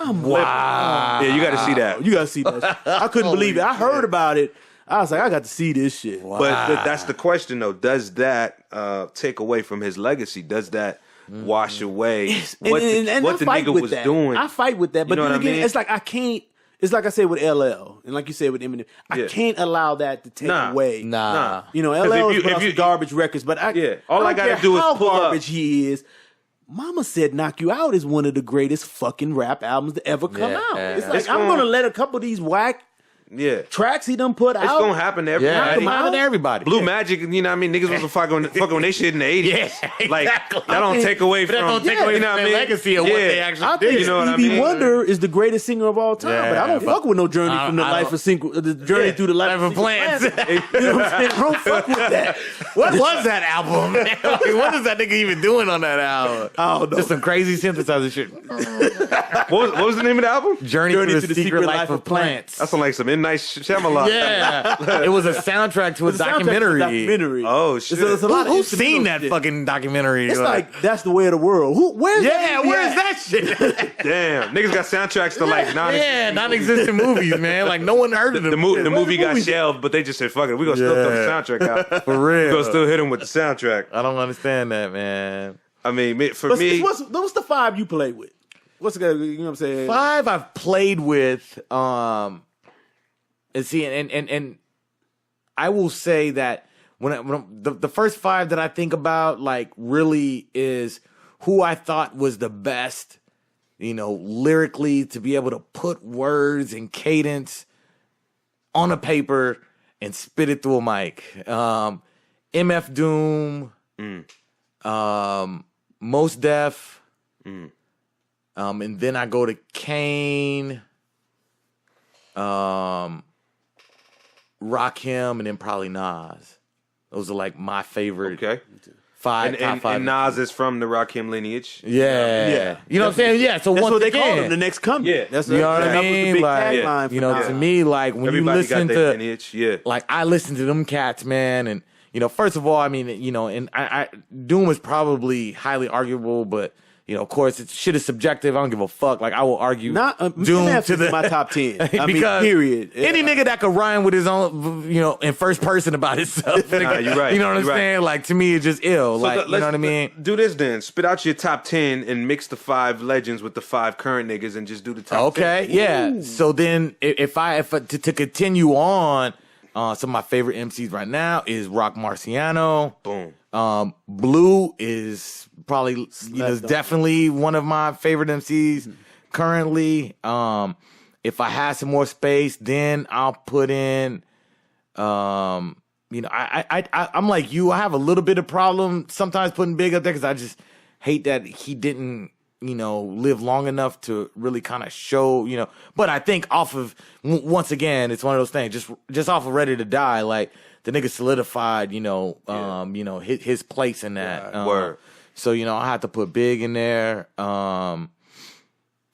Yeah, you got to see that. You got to see that. I couldn't believe it. I heard about it. I was like, I got to see this shit. But that's the question, though. Does that take away from his legacy? Does that wash away what the nigga was doing? I fight with that. But then again, it's like I can't. It's like I said with LL, and like you said with Eminem, I can't allow that to take away. Nah. LL is garbage records, but all I gotta do is pull up. Garbage he is. Mama Said Knock You Out is one of the greatest fucking rap albums to ever come out. It's like I'm gonna let a couple of these whack tracks he done put out. It's gonna happen to everybody. Blue Magic, you know what I mean? Niggas was fucking with they shit in the 80s. Like, that don't take away from, that don't take away from the legacy of what they actually did. You know what I mean? Stevie Wonder is the greatest singer of all time, but I don't fuck with no Journey from the life of the Journey through the life of Plants. You know what I'm saying? I don't fuck with that. What was that album? What is that nigga even doing on that album? I don't know. Just some crazy synthesizer shit. What was the name of the album? Journey through the Secret Life of Plants. That sounds like some M. Night Shyamalan. Yeah, it was a soundtrack to a documentary. Oh shit! Who's seen that fucking documentary? It's like that's the way of the world. Where's that shit? Damn, niggas got soundtracks to like non-existent movies, man. Like no one heard of them. The movie got shelved, but they just said, "Fuck it, we gonna still throw the soundtrack out for real. We gonna still hit them with the soundtrack." I don't understand that, man. I mean, what's the 5 you played with? What's the you know what I'm saying? 5 I've played with. And see, and I will say that when the first 5 that I think about, like, really is who I thought was the best, lyrically, to be able to put words and cadence on a paper and spit it through a mic. MF Doom, Mos Def, and then I go to Kane, Rakim, and then probably Nas. Those are like my favorite. Okay. Top five. And Nas is from the Rakim lineage. Yeah. You know what I'm saying? Yeah. So That's once what they again, call them, the next coming. Yeah. That's you know what I that was the mean? big Like, tagline for you know, Nas. to me, like when Everybody you listen got their to lineage. Yeah. like I listen to them cats, man, and you know, first of all, I mean, you know, and I Doom is probably highly arguable, but you know, of course, shit is subjective. I don't give a fuck. Like I will argue Not Doom MF to is the my top 10. I mean, because period. Any nigga that could rhyme with his own, you know, in first person about himself. Nah, you're right. You know what I'm You're right. saying? Like to me, it's just ill. So like you know what I mean? Do this then. Spit out your top 10 and mix the 5 legends with the 5 current niggas and just do the top 10. Okay, yeah. So then, if to continue on, some of my favorite MCs right now is Rock Marciano. Boom. Blue is probably definitely one of my favorite MCs currently. If I had some more space, then I'll put in. You know, I'm like you. I have a little bit of problem sometimes putting Big up there because I just hate that he didn't, you know, live long enough to really kind of show, you know. But I think off of once again, it's one of those things. Just off of Ready to Die, like the nigga solidified, you know, you know his place in that. Word. So you know, I had to put Big in there.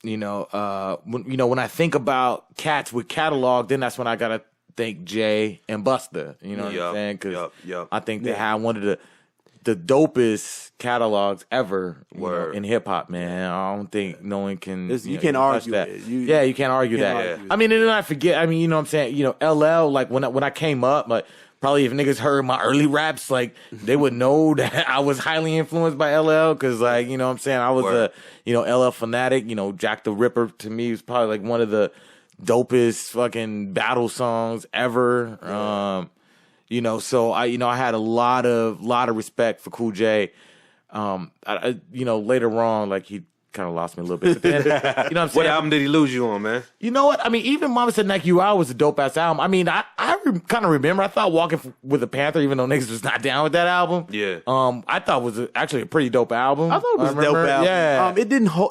You know, when I think about cats with catalog, then that's when I gotta think Jay and Busta. You know what I'm saying? Because I think they had one of the dopest catalogs ever in hip hop, man. I don't think no one can. You can't argue that. it. You can't argue that. argue I mean, and then I forget. I mean, you know what I'm saying? You know, LL. Like when I came up, like probably if niggas heard my early raps, like they would know that I was highly influenced by LL because, like, you know what I'm saying? I was a LL fanatic. You know, Jack the Ripper to me was probably like one of the dopest fucking battle songs ever. Yeah. You know, so I had a lot of respect for Cool J. You know, later on, like he kind of lost me a little bit. But then, you know what I'm saying? What album did he lose you on, man? You know what? I mean, even Mama Said Knock You Out was a dope ass album. I mean, I kind of remember. I thought Walking with a Panther, even though niggas was not down with that album. Yeah. I thought it was actually a pretty dope album. I thought it was a dope album. Yeah.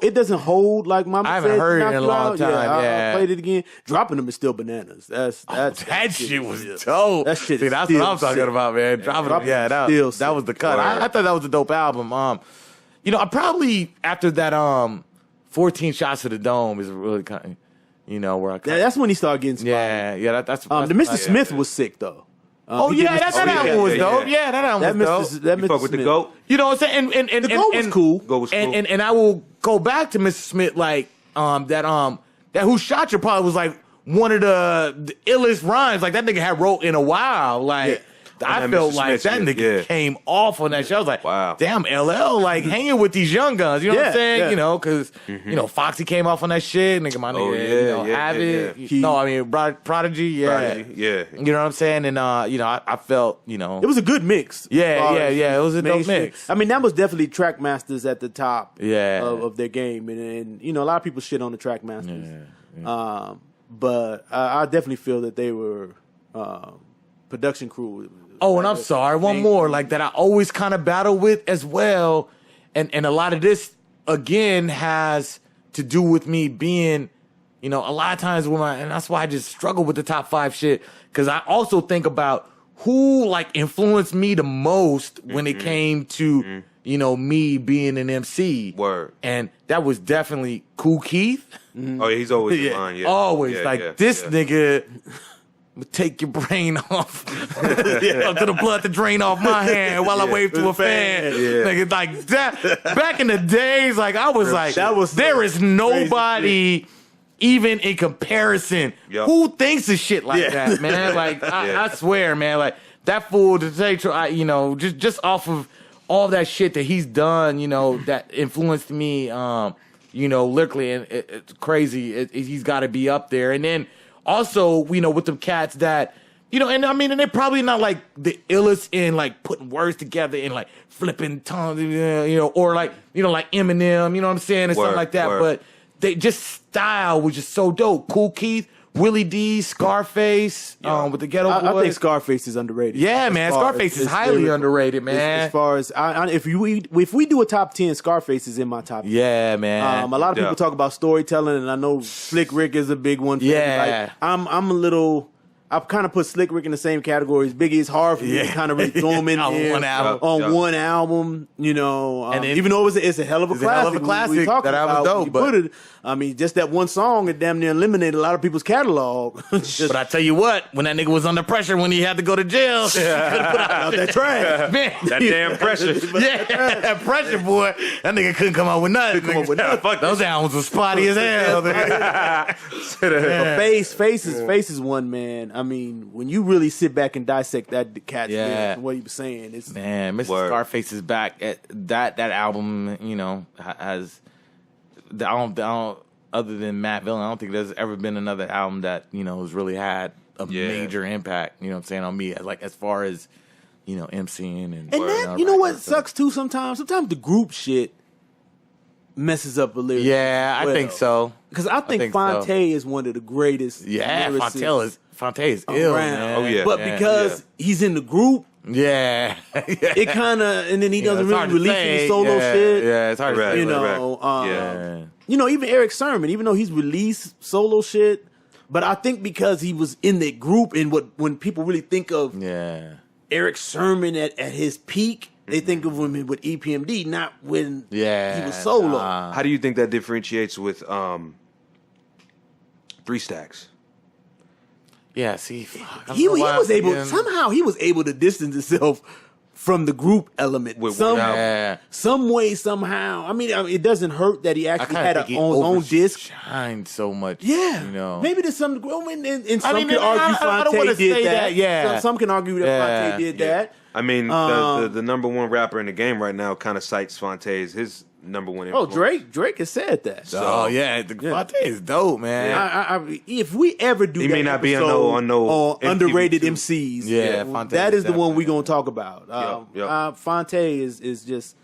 It doesn't hold like Mama I haven't said, heard it Knock in a You long Out. time. I played it again. Dropping them is still bananas. That shit was dope. That shit. See, that's what I'm talking about, man. Dropping them. Yeah, that was the cut. I thought that was a dope album. You know, I probably after that 14 Shots to the Dome is really kind of, you know, where I that's when he started getting inspired. Yeah, that's the Mr. Smith was sick though. That album was dope. Yeah, that album was dope. You fuck with the GOAT? You know what I'm saying? And the GOAT was cool. GOAT was cool. And I will go back to Mr. Smith, like that Who Shot You probably was like one of the illest rhymes like that nigga had wrote in a while. Like I felt like that nigga came off on that show. I was like, wow, damn, LL, like hanging with these young guns. You know what I'm saying? Yeah. You know, because you know Foxy came off on that shit. Nigga, my nigga, Have It. No, I mean Prodigy. Yeah, yeah. You know what I'm saying? And you know, I felt, you know, it was a good mix. Yeah. It was a dope mix. I mean, that was definitely Trackmasters at the top. Yeah. Of their game, and you know, a lot of people shit on the Trackmasters. Yeah. But I definitely feel that they were production crew. Oh, and I'm sorry, one more like that I always kind of battle with as well, and a lot of this again has to do with me being, you know, a lot of times and that's why I just struggle with the top 5 shit, because I also think about who like influenced me the most when it came to you know, me being an MC. Word. And that was definitely Kool Keith. Oh, yeah, he's always in line. Yeah, always this nigga. Take your brain off to the blood to drain off my hand while I wave to a fan. Nigga, like that. Back in the days, like I was like, there is nobody even in comparison who thinks of shit like that, man. Like I swear, man, like that fool to take, you know, just off of all that shit that he's done, you know, that influenced me, you know, lyrically, and it's crazy. He's got to be up there, and then. Also, you know, with them cats that, you know, and I mean, and they're probably not like the illest in like putting words together and like flipping tongues, you know, or like, you know, like Eminem, you know what I'm saying, and something like that. But they just style was just so dope. Kool Keith Willie D, Scarface, with the Ghetto Boys. I think Scarface is underrated. Yeah, man, Scarface is highly underrated, man. As far as if we do a top 10, Scarface is in my top 10. Yeah, man. A lot of people talk about storytelling, and I know Slick Rick is a big one. For me. Like, I'm a little. I've kind of put Slick Rick in the same category as Biggie. It's hard for me to kind of really throw him in there one album, you know. And then, even though it's a hell of a classic. We talked that about album dope, I mean, just that one song, it damn near eliminated a lot of people's catalog. But I tell you what, when that nigga was under pressure, when he had to go to jail, he could have put out that trash. Man. That damn pressure. That pressure, boy. That nigga couldn't come out with nothing. Fuck those albums were spotty as hell. Face is one, man. I mean, when you really sit back and dissect that cat's and what he was saying, it's Mr. Scarface is back. That album, you know, has I don't other than Matt Villain, I don't think there's ever been another album that, you know, has really had a major impact, you know what I'm saying, on me, like as far as, you know, MCing and that, you know what sucks too sometimes the group shit messes up a lyric. Yeah, I think so. Because I think Fonte is one of the greatest. Yeah, Fonte is ill, man. Oh yeah, but because he's in the group, it kind of, and then he doesn't really release any solo shit. Yeah, it's hard to say. You know, you know, even Eric Sermon, even though he's released solo shit, but I think because he was in the group, and when people really think of Eric Sermon at his peak, they think of him with EPMD, not when he was solo. How do you think that differentiates with 3 Stacks? Yeah, see, he was able to distance himself from the group element some way, somehow. I mean, it doesn't hurt that he actually had his own disc. Shined so much, yeah. You know, maybe there's some. And some can argue Fonte did that. Yeah, some can argue that Fonte did that. I mean, the number one rapper in the game right now kind of cites Fonte as his number one influence. Oh, Drake has said that. So, Fonte is dope, man. Yeah. If we ever do, he that may not be on no underrated MCs. Yeah, that is the one we're gonna talk about. Fonte is just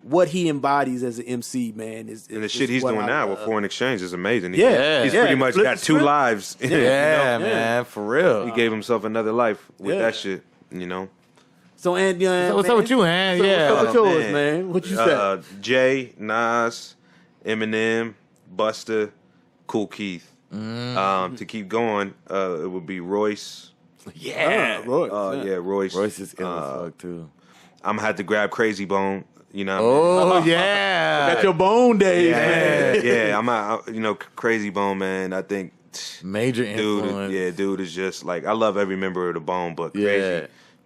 what he embodies as an MC, man. And the shit he's doing now with Foreign Exchange is amazing. He's pretty much got 2 lives. Yeah, man, for real. He gave himself another life with that shit. You know. So, and what's up with you, man? What's up with yours, man? What you said? Jay, Nas, Eminem, Busta, Kool Keith. To keep going, it would be Royce. Yeah, Royce. Royce. Royce is ill as fuck too. I'm gonna have to grab Crazy Bone. You know. Oh yeah, got your Bone days, man. Yeah. I'm out. Crazy Bone, man. I think major influence. Dude is just like, I love every member of the Bone, but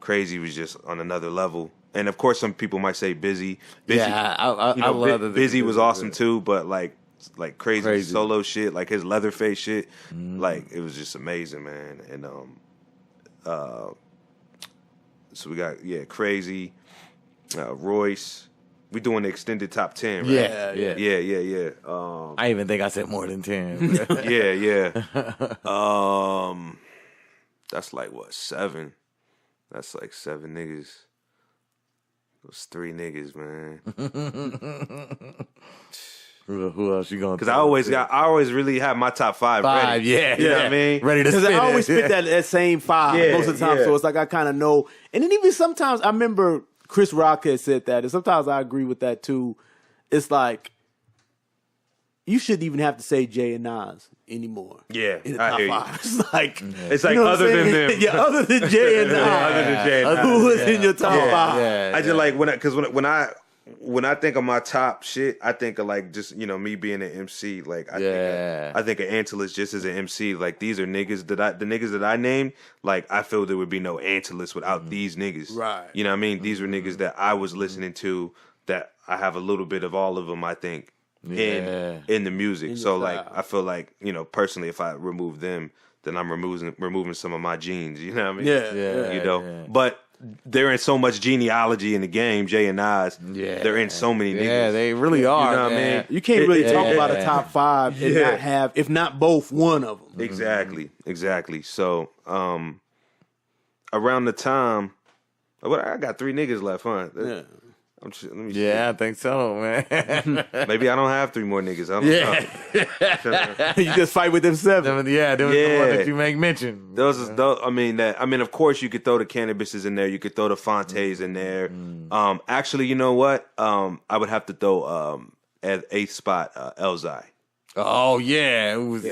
Crazy was just on another level. And of course, some people might say Busy. Yeah, I love that. Busy was awesome too, but like crazy solo shit, like his Leatherface shit, like it was just amazing, man. And so we got Crazy, Royce. We doing the extended top 10, right? Yeah. I even think I said more than 10. That's like what, 7? That's like 7 niggas. Those 3 niggas, man. Who else you going? Because I always really have my top 5 ready. You know what I mean? Ready to spit. Because I always spit that same 5 most of the time, so it's like I kind of know. And then even sometimes I remember Chris Rock had said that, and sometimes I agree with that too. It's like you shouldn't even have to say Jay and Nas anymore. Yeah, in the top 5. It's like other than them. Yeah, other than Jay and Nas. Who was in your top 5? I just like when I think of my top shit, I think of like just me being an MC. Like I think of Antilles just as an MC. Like these are niggas the niggas that I named. Like I feel there would be no Antilles without these niggas. Right. You know what I mean? These were niggas that I was listening to. That I have a little bit of all of them. I think. In the music. So like I feel like, personally, if I remove them, then I'm removing some of my genes, you know what I mean? But they're in so much genealogy in the game, Jay and Nas. They're in so many niggas. Yeah, they really are. You know what I mean? You can't really talk about a top 5 and not have, if not both, one of them. Exactly. So around the time, I got 3 niggas left, huh? Let me see. Yeah, I think so, man. Maybe I don't have 3 more niggas. I don't know. You just fight with them 7. Yeah, there was the one that you make mention. I mean, of course, you could throw the Cannabises in there. You could throw the Fontes in there. Actually, you know what? I would have to throw at 8th spot Elzai. Oh yeah, it was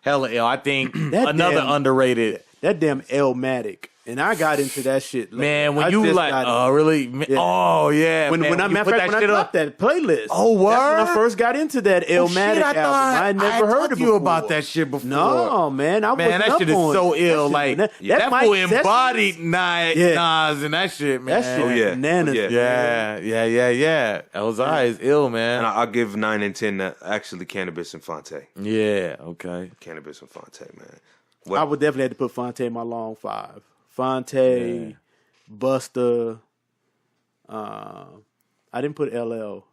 hella ill. I think That another damn- underrated. That damn Elmatic. And I got into that shit. Man, when I you just like, got- really? Yeah. Oh yeah. when man, I you matter put of fact, when I dropped that playlist. Oh, word? That's when I first got into that Elmatic shit, album. I never heard talked it to you before. about that shit before. No, man, I Man, that wasn't shit up is on so it. ill. That Like shit- that might- fool that- embodied Yeah. Nas and that shit, man. That shit, Oh, yeah. bananas. Oh, yeah. Yeah. Elzai is ill, man. And I'll give 9 and 10 actually Cannabis and Fonte. Yeah. Okay. Cannabis and Fonte, man. I would definitely have to put Fonte in my long 5. Fonte, Busta. I didn't put LL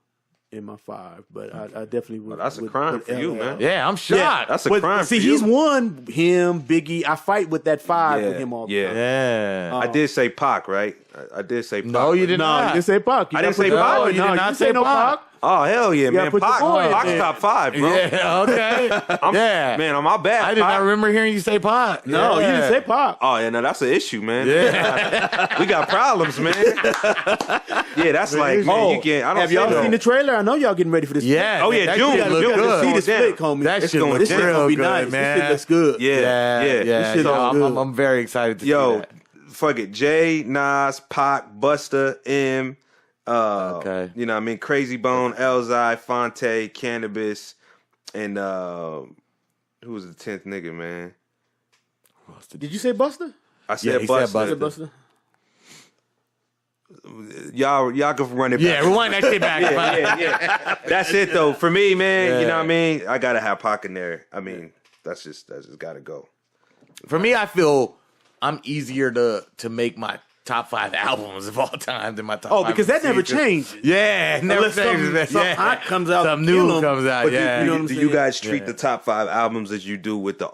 in my 5, but I definitely would. Well, that's a would crime put for you, LL. man. Yeah, I'm shocked. That's a But crime see, for you. he's won him, Biggie. I fight with that 5 with Yeah, him all the yeah. time. Yeah. I did say Pac, right? I did say Pac. No, you did No, not. you didn't say Pac. You I gotta didn't say put your Pac. boy. You did No, not didn't say no Pac. Oh, hell yeah, gotta man. put your Pac, boy in Pac's there. top 5, bro. Yeah. Okay. Yeah. Man, on my bad. I did Pac. not remember hearing you say pot. No, you didn't say Pac. Oh, yeah, no, that's an issue, man. Yeah. We got problems, man. Yeah, that's like, man, you can't. I don't Have y'all say seen no. the trailer? I know y'all getting ready for this. Yeah. Oh, man, yeah, that June. shit look June. You gotta see good. this down. flick, homie. That It's shit going look This shit down. gonna real be good, nice. man. This shit looks good. Yeah. Yeah. This shit So looks good. I'm very excited to see Yo, that. fuck it. Jay, Nas, Pac, Busta, M. Okay. You know what I mean? Crazy Bone, Elzai, Fonte, Cannabis, and who was the 10th nigga, man? Did you say Buster? I said he Busta. said Busta. Buster? Y'all can run it back. Yeah, rewind that shit back. yeah. That's it though. For me, man, you Yeah. know what I mean? I gotta have Pac in there. I mean, that's just gotta go. For me, I feel I'm easier to make my top 5 albums of all time than my top 5. Because that never procedures. changes. Yeah, it never Unless changes. something hot comes out, Something kill new 'em. comes out. But you- Yeah. you know what I'm Do saying? you guys treat Yeah. the top 5 albums as you do with the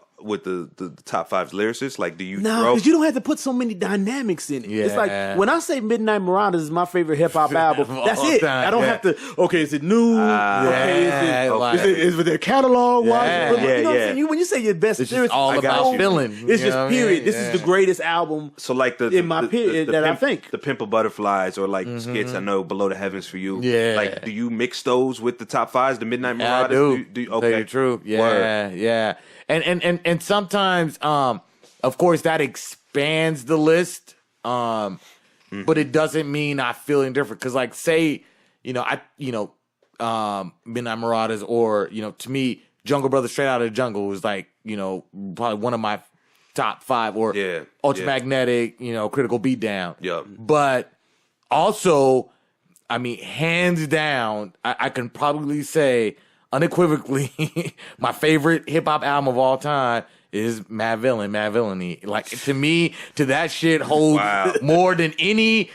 top 5 lyricists? Like, do you No, throw? because you don't have to put so many dynamics in it. It's like Yeah. when I say Midnight Marauders is my favorite hip hop album. Of That's all it. time, I don't yeah. have to. Okay, is it new? Okay, Yeah, is it their catalog? Wise? Yeah. But, you know what I'm Yeah. saying? When you say your best, It's lyrics, just all I got about you. feeling. It's You just know what I period. mean? This Yeah. is the greatest album. So like In my period that I think. the Pimp a Butterflies or like Skitz, I know Below the Heavens for You. Yeah. Like, do you mix those with the top 5s, the Midnight Yeah, I Marauders? do. Okay. Tell you the truth. Yeah, Word. yeah. And sometimes, of course, that expands the list. But it doesn't mean I feel indifferent. Because, like, say, Midnight Marauders, or to me, Jungle Brothers Straight Out of the Jungle was like, probably one of my top 5, or Yeah, Ultramagnetic, Critical Beatdown. Yup. But also, I mean, hands down, I can probably say unequivocally, my favorite hip hop album of all time is Mad Villainy. Like, to me, that shit holds Wow. more than any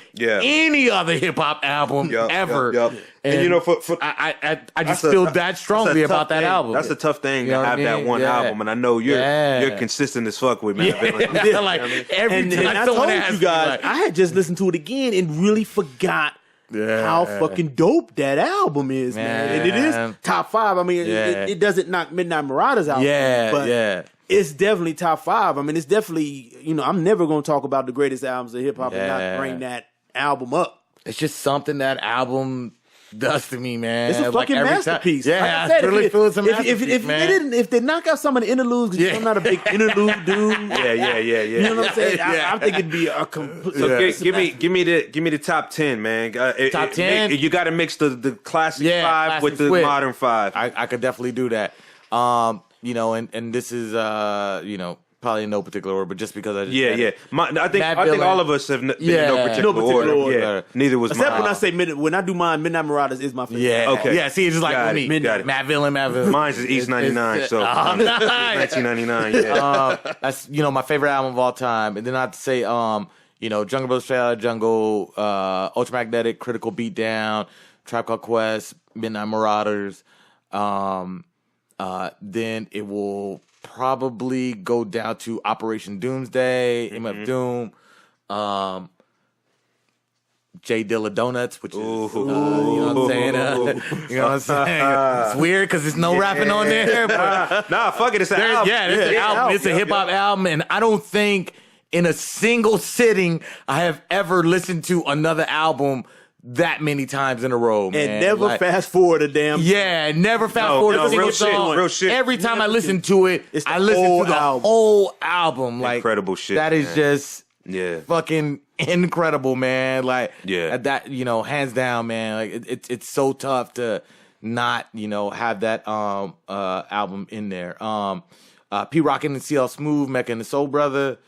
other hip hop album Yup, ever. yup. And you know, for I just that's a- feel that's- that that's strongly a about tough that thing. album. That's a tough thing You know to what have I that mean? one Yeah. album, and I know you're Yeah. consistent as fuck with Mad Villainy. Yeah, like every And time I someone told asks you me, guys, like, I had just listened to it again and really forgot how fucking dope that album is, man. And it Man. is top 5. I mean, Yeah. it doesn't knock Midnight Marauders out. Yeah, but yeah. it's definitely top 5. I mean, it's definitely, I'm never going to talk about the greatest albums of hip hop and Yeah. not bring that album up. It's just something that album does to me, man. It's a Like, fucking every time- masterpiece. Yeah, Like I said, really feel it's a masterpiece, man. if they knock out some of the interludes, because I'm not a big interlude dude. Yeah. You know what I'm saying? Yeah. I think it'd be a complete. So give me the top 10, man. Top 10? You got to mix the classic Yeah, 5 classic with the split. modern 5. I could definitely do that. And this is probably in no particular order, but just because I just Yeah. I think Mad all Villain. of us have been Yeah. in no particular, No particular order. Yeah, neither was Except mine. when I say when I do mine, Midnight Marauders is my favorite. Yeah. Okay. Yeah, see, it's just like Got with it, me. got it. Mad Villain. Mine's is East 99, so Oh, nice. 1999. Yeah. That's my favorite album of all time. And then I have to say, Jungle Brothers Straight Outta Jungle, Ultramagnetic, Critical Beatdown, Tribe Called Quest, Midnight Marauders. Then it will probably go down to Operation Doomsday, MF Doom. J Dilla Donuts, which is, Ooh. you know what I'm saying? You know what I'm saying? It's weird because there's no rapping on there. But Nah, fuck it. It's an album. yeah, it's an album. It's a hip hop album, and I don't think in a single sitting I have ever listened to another album that many times in a row, man. And never fast forward a damn. Yeah, never fast forward a single real shit, song. real shit. Every time I listen to it, It's the I listen whole to the album. whole album. Like Incredible shit, That is man. just Yeah. fucking incredible, man. Like Yeah. that, hands down, man. Like it's so tough to not, have that album in there. P Rockin' and CL Smooth, Mecca and the Soul Brother.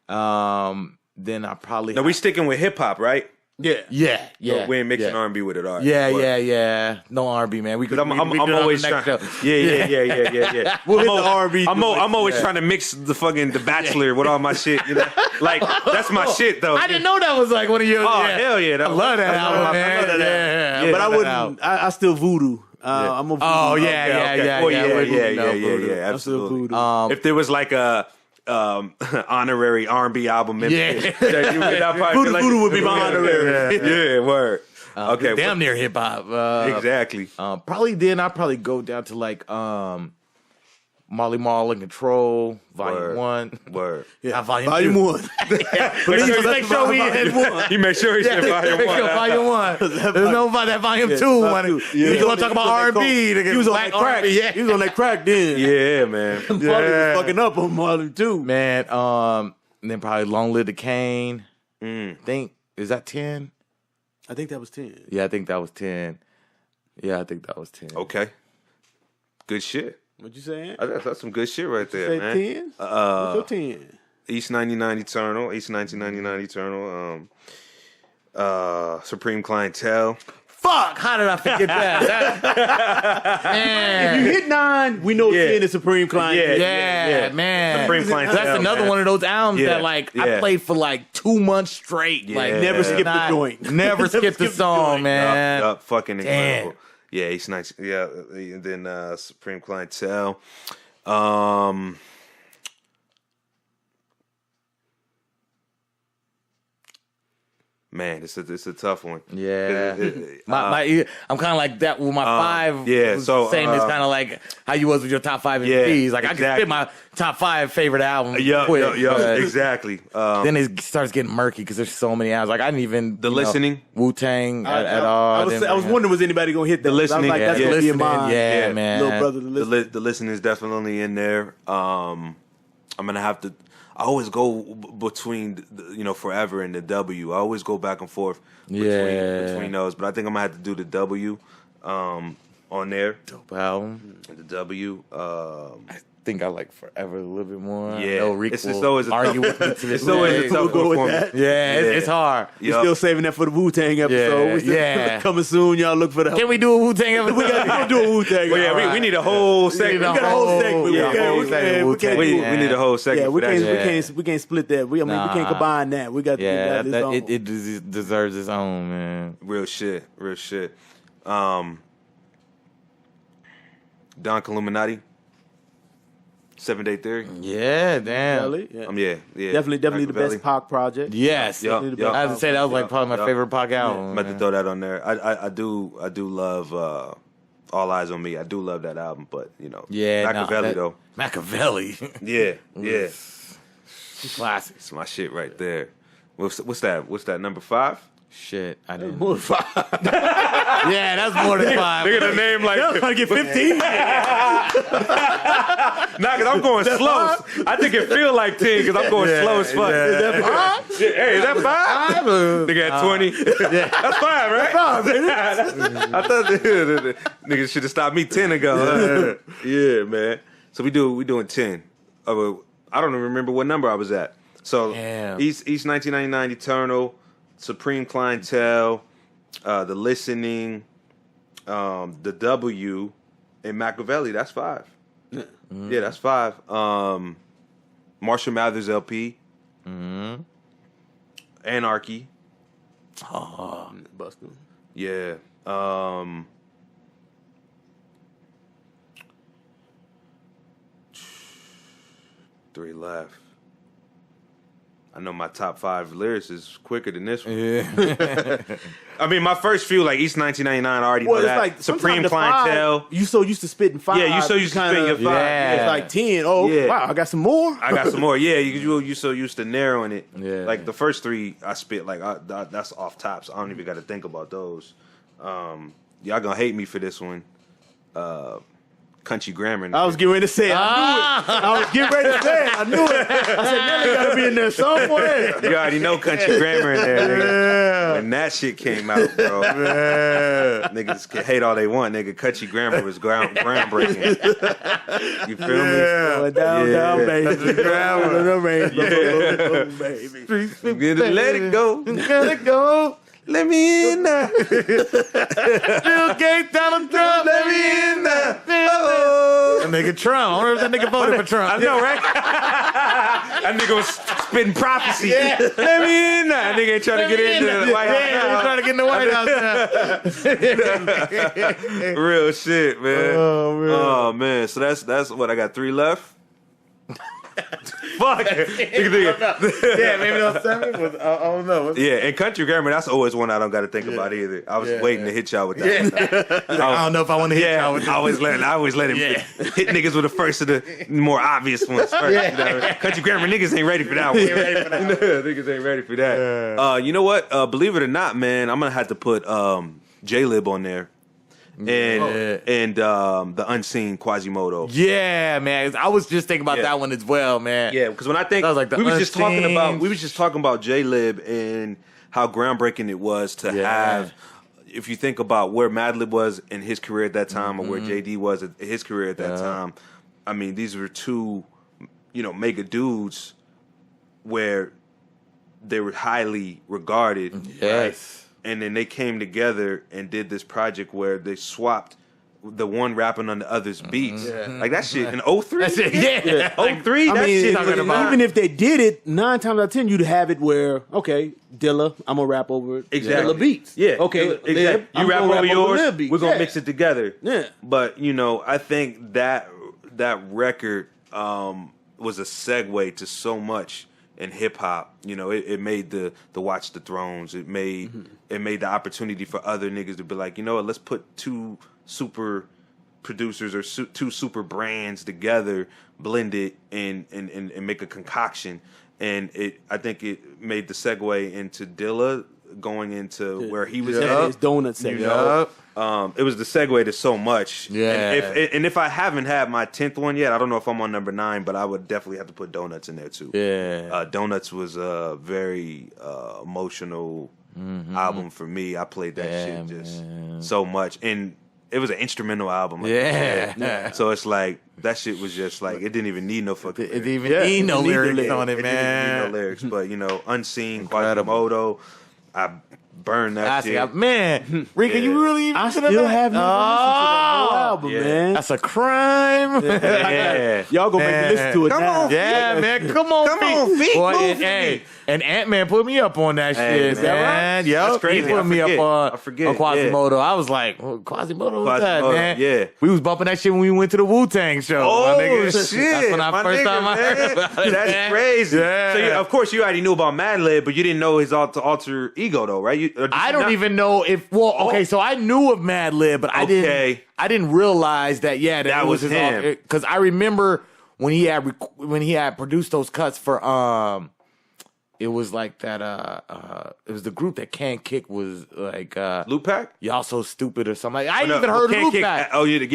Then I probably Now we sticking with hip hop, right? yeah. We ain't mixing R&B with it. All right. Yeah, But- yeah. No R&B, man. We could. I'm we do it on always the next trying. show. Yeah. We'll hit the R&B. I'm always trying to mix the Bachelor with all my shit. Like that's my shit though. I didn't know that was like one of your. Oh yeah. hell yeah! I love that album, man. I love that album. Yeah, But I love that wouldn't. album. I still voodoo. I'm a voodoo. Oh Okay. yeah. Oh yeah. Voodoo. I'm still Absolutely. voodoo. If there was like a honorary R&B album, that you would not probably feel like- Voodoo would be my honorary. Yeah, word. Okay, Damn near hip hop. exactly. I'd probably go down to like Marley Marl and Control, Volume 1. Word. Not Volume Volume 2. 1. Please make sure we hit one. He made sure he said Volume Make 1. sure Volume 1. There's no about that Volume 2. Volume 2. You want to talk about R&B? He was on that crack. R&B, yeah. He was on that crack then. Yeah, man. Marley was fucking up on Marley too. Man, and then probably Long Live the Cane. Is that 10? I think that was 10. Yeah, I think that was 10. Okay. Good shit. What you saying? That's some good shit right there, Say man. 10? What's your 10? East 99 Eternal. East 1999 Eternal. Supreme Clientele. Fuck! How did I forget that? Man. If you hit 9, we know 10 is Supreme Client. Yeah, man. Supreme Clientele, That's another man. one of those albums Yeah, that like yeah. I played for like 2 months straight. Like Never skip the not- joint. Never skip the song, man. Yup, fucking incredible. Damn. Yeah, East 19. Yeah, and then Supreme Clientele. Man, it's a tough one. Yeah. I'm kind of like that with my 5. yeah, was so, same as kind of like how you was with your top 5 MVPs. Like I can exactly. fit my top 5 favorite albums. Yeah, quick, but exactly. Then it starts getting murky because there's so many albums. Like I didn't even Listening? Wu-Tang at all. I was wondering, was anybody gonna hit that? Listening, I was like, that's yeah. gonna be in Listening, mine. yeah, man. Little brother, the listen. The listening is definitely in there. I'm gonna have to. I always go between Forever and the W. I always go back and forth between those, but I think I'm gonna have to do the W on there. Dope album. The W. I think I like Forever a little bit more. Yeah. No, Rick It's will always a argue tough- with me to this it's always day. a tough We'll go with one for me. that. Yeah, it's hard. We're still saving that for the Wu-Tang episode. Yeah, We still yeah. coming soon. Y'all look for that. Can we do a Wu-Tang episode? We got to do a Wu-Tang. Well, yeah, All right. we need a whole segment. got a whole segment. Yeah, We whole can't- segment. we can't- We need a whole segment. Yeah, we for that can't, shit. we can't split that. We can't combine that. We got Yeah, this on. it deserves its own, man. Real shit. Don Illuminati. 7 Day Theory. Yeah, damn. Really? Yeah. Yeah. Definitely the Machiavelli. best Pac project. Yes. Yup, Definitely the yup. I have to say that was like probably my Yup. favorite Pac album. I'm about to throw that on there. I do love All Eyes on Me. I do love that album, but Yeah, Machiavelli though. Machiavelli. Yeah. Classic. It's my shit right there. What's that? What's that? Number 5? Shit, I didn't. More than 5. Yeah, that's more than 5. Look at the name like. I'm trying to get 15. Nah, cause I'm going slow. I think it feel like 10 because I'm going slow as fuck. Is that 5? Hey, is that 5? Nigga at 20. That's 5, right? 5, I thought nigga should have stopped me 10 ago. Yeah, man. So we doing 10. I don't even remember what number I was at. So Damn. East 1999 Eternal, Supreme Clientele, The Listening, the W, and Machiavelli. That's 5. Yeah, that's 5. Marshall Mathers LP. Anarchy. Bustin'. Yeah. 3 left. I know my top 5 lyrics is quicker than this one. Yeah. I mean, my first few, like East 1999, I already know Well, it's that. like Supreme sometimes the Clientele. 5, you so used to spitting 5. Yeah, you so used to spitting your 5. Yeah. It's like 10. Oh, Yeah. wow, I got some more. I got some more. Yeah, you so used to narrowing it. Yeah. Like the first 3 I spit, like that's off top, so I don't even got to think about those. Y'all gonna hate me for this one. Country grammar. I was getting ready to say it. I knew it. I was getting ready to say it. I knew it. I said, Nelly got to be in there somewhere. You already know country grammar in there, nigga. Yeah. When that shit came out, bro. Niggas can hate all they want, nigga. Country grammar was groundbreaking. You feel me? Going down, baby. Down, baby. Let it go. Let it go. Let me in there. Bill Gates, Donald Trump. Let me in there. That nigga Trump. I wonder if that nigga voted for Trump. I know, right? That nigga was spitting prophecy. Yeah. Let me in there. That nigga ain't trying to get into the White House. Yeah, he's trying to get in the White House now. Real shit, man. Oh, man. Oh, man. So that's what I got 3 left. Fuck. Yeah, maybe those 7 was, I don't know. Yeah, and country grammar, that's always one I don't got to think about either. I was waiting to hit y'all with that. I don't know if I want to hit y'all with I always let him hit niggas with the first of the more obvious ones first. Yeah. You know? Country grammar, niggas ain't ready for that one. Niggas ain't ready for that. You know what? Believe it or not, man, I'm going to have to put J-Lib on there. And the unseen Quasimodo. Yeah, man. I was just thinking about Yeah. that one as well, man. Yeah, because when I think That was like the we was just unseen- talking about J-Lib and how groundbreaking it was to have. If you think about where Madlib was in his career at that time, or where JD was in his career at that time, I mean, these were 2, mega dudes where they were highly regarded. Yes. Right? And then they came together and did this project where they swapped the one rapping on the other's beats. Like that shit in 03? That's it. Yeah. 03? I That mean, shit talking was about- even if they did it, 9 times out of 10, you'd have it where, okay, Dilla, I'm going to rap over Exactly. Dilla beats. Yeah. Okay, Exactly. Lib, You I'm rap gonna over yours, Lib beats. we're going to Yeah. mix it together. Yeah. But, I think that record was a segue to so much in hip hop. It made the Watch the Thrones. It made the opportunity for other niggas to be like, let's put 2 super producers or 2 super brands together, blend it, and make a concoction. And I think it made the segue into Dilla going into where he was Yeah, headed. his donut segment. It was the segue to so much. Yeah. And if I haven't had my 10th one yet, I don't know if I'm on number 9, but I would definitely have to put Donuts in there too. Yeah. Donuts was a very emotional album for me. I played that shit just so much. And it was an instrumental album. Like Yeah. So it's like, that shit was just like, it didn't even need no fucking It didn't lyrics. even need no need the lyrics lyrics. on it, It didn't even man. need no lyrics. But, Unseen, Incredible. Quasimodo, I burned that shit. Man, Rika, you Yeah. really I even still have never listened to that whole album, Yeah. man. That's a crime. Yeah. Y'all gonna make me listen to it Come now. on, Yeah, man, come on, feet, Boy, move and, for hey, me. and Ant-Man put me up on that Hey, shit, is that man. right? Yup, That's crazy. he put I me forget. up I forget, on Quasimodo. I was like, Quasimodo, what's that, Quasimodo, man? yeah. We was bumping that shit when we went to the Wu-Tang show. Oh, my nigga. shit. That's when I My first nigga, time I heard man. about it, That's man. crazy. Yeah. So, of course, you already knew about Madlib, but you didn't know his alter ego, though, right? I don't even know if. Well, okay, so I knew of Madlib, but I Okay. didn't realize that. Yeah, that That was was his him. because I remember when he had produced those cuts for it was like that it was the group that Can Kick was like Loop Pack? y'all so stupid or something. Like, I no, ain't even heard of Can Loop Kick- Pack. oh, yeah, Can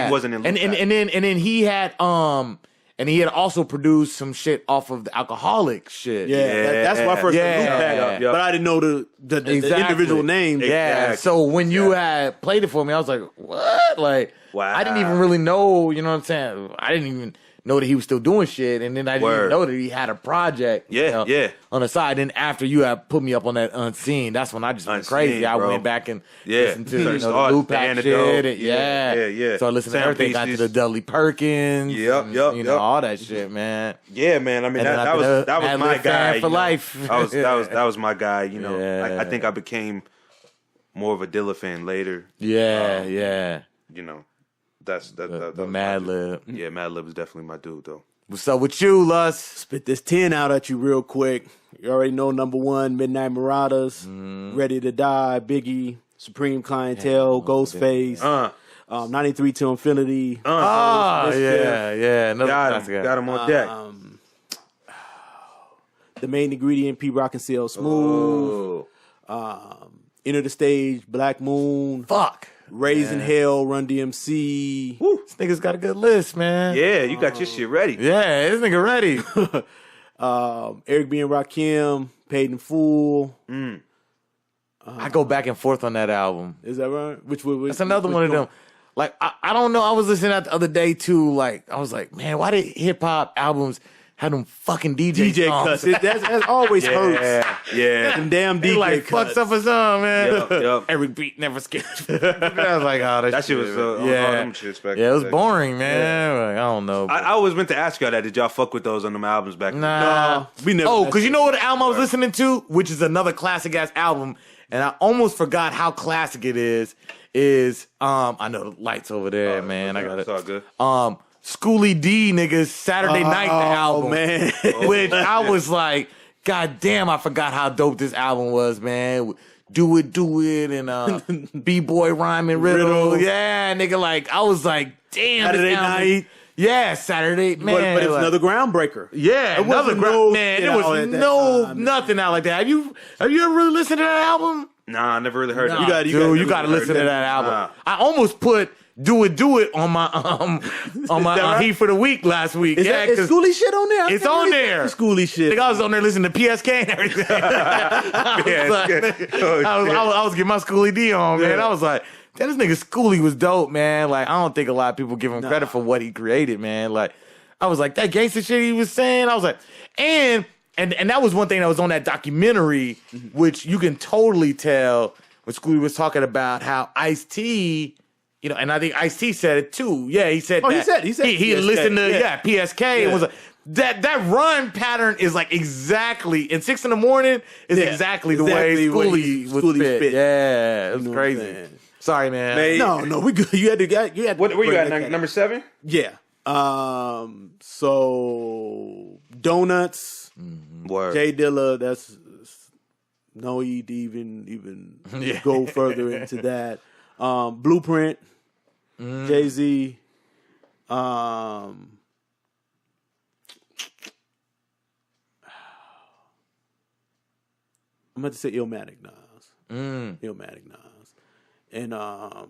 Kick wasn't in Loop Pack. and then he had also produced some shit off of the Alcoholic shit. Yeah, that's why I first heard Loop Pack, yeah. but I didn't know the Exactly. individual names. Yeah. Exactly. So when you had played it for me, I was like, what? Like, Wow. I didn't even really know, you know what I'm saying? I didn't even know that he was still doing shit. And then I didn't even Word. know that he had a project Yeah. on the side. Then after you had put me up on that Unseen, that's when I just went Unseen, crazy. I bro. went back and Yeah. listened to Searched the all Loop the Pack Antidote. shit. And, Yeah. So I listened to Sound everything. Got to pieces. the Dudley Perkins. Yep, and, yep, You know, yep. all that shit, man. Yeah, man. I mean, And then that I've was been a that was Madlib my fan guy for you know. life. That was my guy. You know, Yeah. I think I became more of a Dilla fan later. Yeah. You know, that The was my Madlib. dude. Yeah, Madlib is definitely my dude, though. What's up with you, Lus? Spit this 10 out at you real quick. You already know number 1, Midnight Marauders, Ready to Die, Biggie, Supreme Clientele, Ghostface, 93 to Infinity. Yeah. Got him on deck. The Main Ingredient, P Rock and CL Smooth. Enter the Stage, Black Moon. Fuck. Raising Hell, Run DMC. This nigga's got a good list, man. Yeah, you got your shit ready. Yeah, this nigga ready. Eric B. and Rakim, Paid in Full. I go back and forth on that album. Is that right? That's another one of them. Like, I don't know. I was listening to that the other day, too. Like, I was like, man, why did hip-hop albums have them fucking DJ songs? cuts? That's always hurts. Yeah. Them damn They DJ like cuts. fucks up a song, man. Yup. Every beat never skips. I was like, oh, That shit was all them shits back Yeah, it was then. boring, man. Like, I don't know. I always meant to ask y'all that. Did y'all fuck with those on them albums back then? Nah. we never. Oh, because you know what album I was listening to? Which is another classic-ass album. And I almost forgot how classic it is. I know the lights over there, man. I got it. It's all good. Schoolie D, niggas, Saturday Night, the album. Oh, man. Which I was like, God damn, I forgot how dope this album was, man. Do It, and B-Boy Rhyme and Riddle. Yeah, nigga, like, I was like, damn. Saturday this album. Night. Yeah, Saturday, man. But it was like, another groundbreaker. yeah, It wasn't man. shit It was out at that time. nothing out like that. Have you ever really listened to that album? Nah, I never really heard Nah, that. you gotta listen to that album. Nah. I almost put Do It on my right? Heat for the Week last week. Is Schoolie shit on there? It's on there. Schoolie shit. I was on there listening to PSK and everything. I was getting my Schoolie D on, man. I was like, damn, this nigga Schoolie was dope, man. Like, I don't think a lot of people give him credit for what he created, man. Like, I was like, that gangster shit he was saying, I was like, and that was one thing that was on that documentary, which you can totally tell when Schoolie was talking about how Ice-T, you know, and I think Ice-T said it too. Yeah, he said that. He said he PSK, listened to PSK. Yeah. It was a, that run pattern is like exactly in 6 a.m. is exactly the way Schoolie would spit. Yeah, it was crazy. Sorry, man. No, we good. You had to. What were you at? Number 7? Yeah. So Donuts, Word. Jay Dilla. That's no need to even go further into that. Blueprint, Jay-Z. I'm about to say Illmatic Nas. Illmatic Nas. And I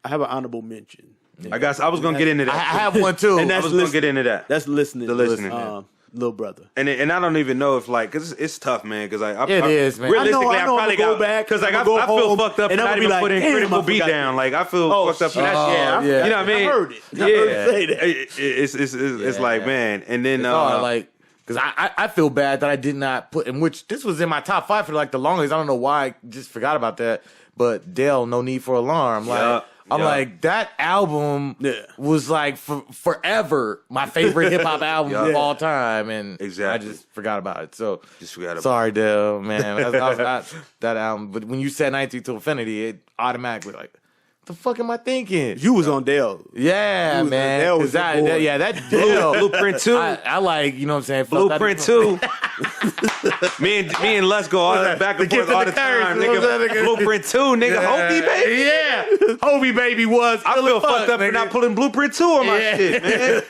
have an honorable mention. I was gonna get into that. I have one too. And I was gonna get into that. That's listening. The listening. Little brother. And I don't even know if like, cause it's tough, man. Cause I It is, man. Realistically, I know probably go got back. Cause like I go feel home, fucked up for and I'm not gonna be even like, putting damn, Critical I Beat forgot down. Like I feel fucked up for shit. that shit. Yeah. You know what I mean? I heard it. Yeah. I heard it say that. It's like, man. And then Like, because I feel bad that I did not put in, which this was in my top 5 for like the longest. I don't know why I just forgot about that. But Dale, No Need for Alarm. Like, I'm like, that album was like forever my favorite hip hop album of all time. And Exactly. I just forgot about it. So Just forgot about it. sorry, Dale, man. That album. But when you said 93 to Infinity, it automatically like, what the fuck am I thinking? You was on Dale. Yeah, man. That was that your boy. that Dale. Blueprint 2. I like, you know what I'm saying? Blueprint 2. me and Les go all back and forth all the time, nigga. Blueprint 2, nigga. Hobie, baby. Yeah. Hobie Baby was. I feel fucked up for not pulling Blueprint 2 on my shit, man.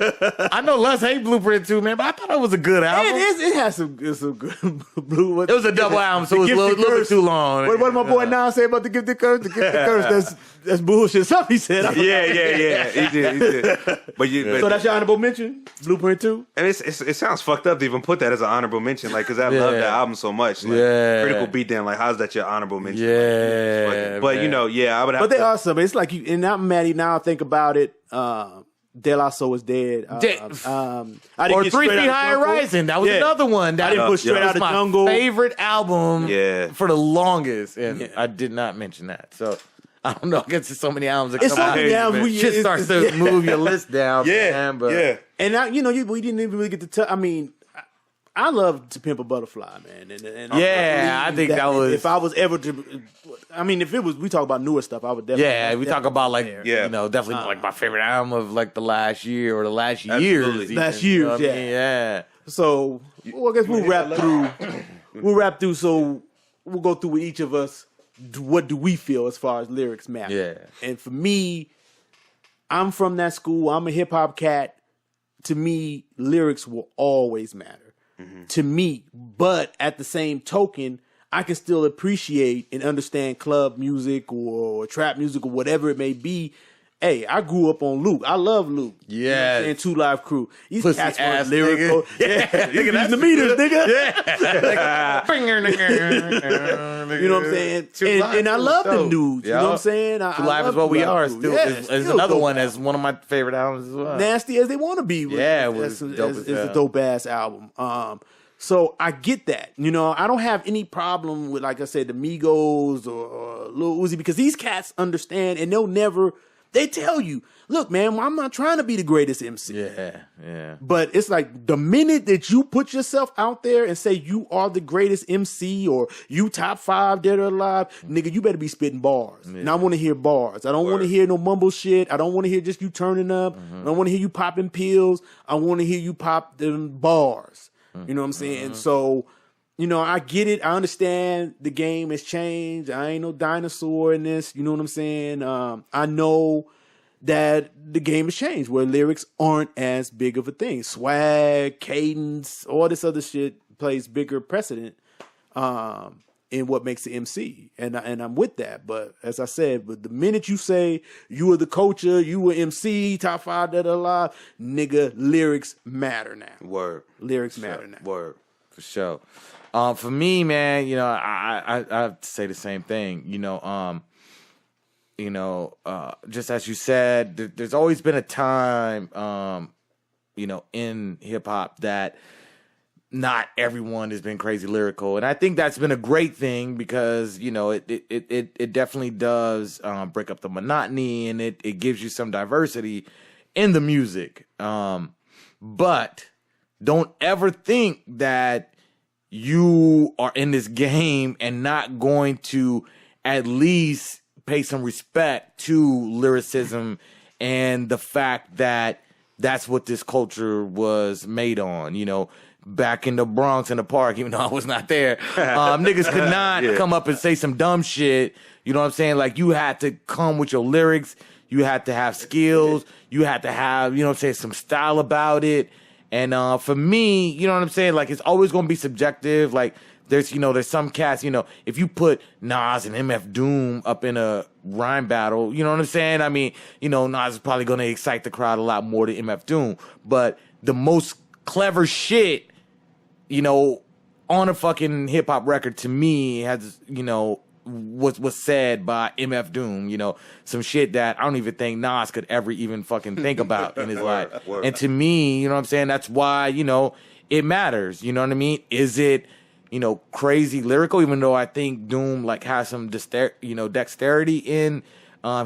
I know Les hate Blueprint 2, man, but I thought it was a good album. It has some good blue. It was a double album, so it was a little bit too long. What did my boy now say about the gifted curse? The gifted curse. That's bullshit. Something he said. Yeah. He did. But So that's your honorable mention. Blueprint 2. And it sounds fucked up to even put that as an honorable mention, like, because I love that album so much. Like, Critical Beatdown, like, how's that your honorable mention? Yeah, but you know, I would have. But they are some. It's like you. And I'm Maddie. Now I think about it. De La Soul is dead. I didn't or get 3 Straight Feet Outta High and Jungle. Rising. That was another one. That I didn't put Straight was Outta my Jungle. favorite album for the longest, and Yeah. I did not mention that. So I don't know. I guess there's so many albums that It's come so out. many albums. Shit starts to move your list down. man, but And now we didn't even really get to. I mean, I love To Pimp a Butterfly, man. And Yeah, I think that was. If I was ever to, I mean, if it was, we talk about newer stuff, I would definitely. Yeah, we talk about like Yeah. you know, definitely like my favorite album of like the last year or the last Absolutely. years. even, Last you know years, what I yeah. mean? Yeah. So, well, I guess we'll wrap through. We'll wrap through. So we'll go through with each of us. What do we feel as far as lyrics matter? Yeah. And for me, I'm from that school. I'm a hip hop cat. To me, lyrics will always matter. To me, but at the same token, I can still appreciate and understand club music or trap music or whatever it may be. Hey, I grew up on Luke. I love Luke. Yeah. And Two Live Crew. These Pussy cats ass were lyrical. nigga. Yeah. Using the meters, nigga. You know what I'm saying? And I love them dudes. You know what I'm saying? Two Live is what we are. Still, is another one that's one of my favorite albums as well. Nasty as They Want to Be. Yeah, it was dope as it's hell. a dope ass album. So I get that. You know, I don't have any problem with, like I said, the Migos or Lil Uzi, because these cats understand and they tell you, look, man, I'm not trying to be the greatest MC. Yeah. But it's like the minute that you put yourself out there and say you are the greatest MC or you top 5 dead or alive, nigga, you better be spitting bars. And I want to hear bars. I don't want to hear no mumble shit. I don't want to hear just you turning up. I don't want to hear you popping pills. I want to hear you pop them bars. You know what I'm saying? So, you know, I get it. I understand the game has changed. I ain't no dinosaur in this. You know what I'm saying? I know that the game has changed where lyrics aren't as big of a thing. Swag, cadence, all this other shit plays bigger precedent in what makes the MC. And I'm with that. But as I said, but the minute you say you were the culture, you were MC, top 5 that are alive, nigga, lyrics matter now. Word. Lyrics matter now. Word. For sure. For me, man, you know, I have to say the same thing. Just as you said, there's always been a time, in hip hop that not everyone has been crazy lyrical, and I think that's been a great thing because it definitely does break up the monotony, and it gives you some diversity in the music. But don't ever think that you are in this game and not going to at least pay some respect to lyricism and the fact that that's what this culture was made on. Back in the Bronx in the park, even though I was not there, niggas could not come up and say some dumb shit. You know what I'm saying? Like, you had to come with your lyrics. You had to have skills. You had to have, some style about it. And for me, you know what I'm saying? Like, it's always going to be subjective. Like, there's some cats, if you put Nas and MF Doom up in a rhyme battle, you know what I'm saying? I mean, Nas is probably going to excite the crowd a lot more than MF Doom. But the most clever shit, on a fucking hip hop record to me has, was said by MF Doom, some shit that I don't even think Nas could ever even fucking think about in his life. Word. And to me, you know what I'm saying? That's why, it matters. You know what I mean? Is it, crazy lyrical, even though I think Doom has some dexterity in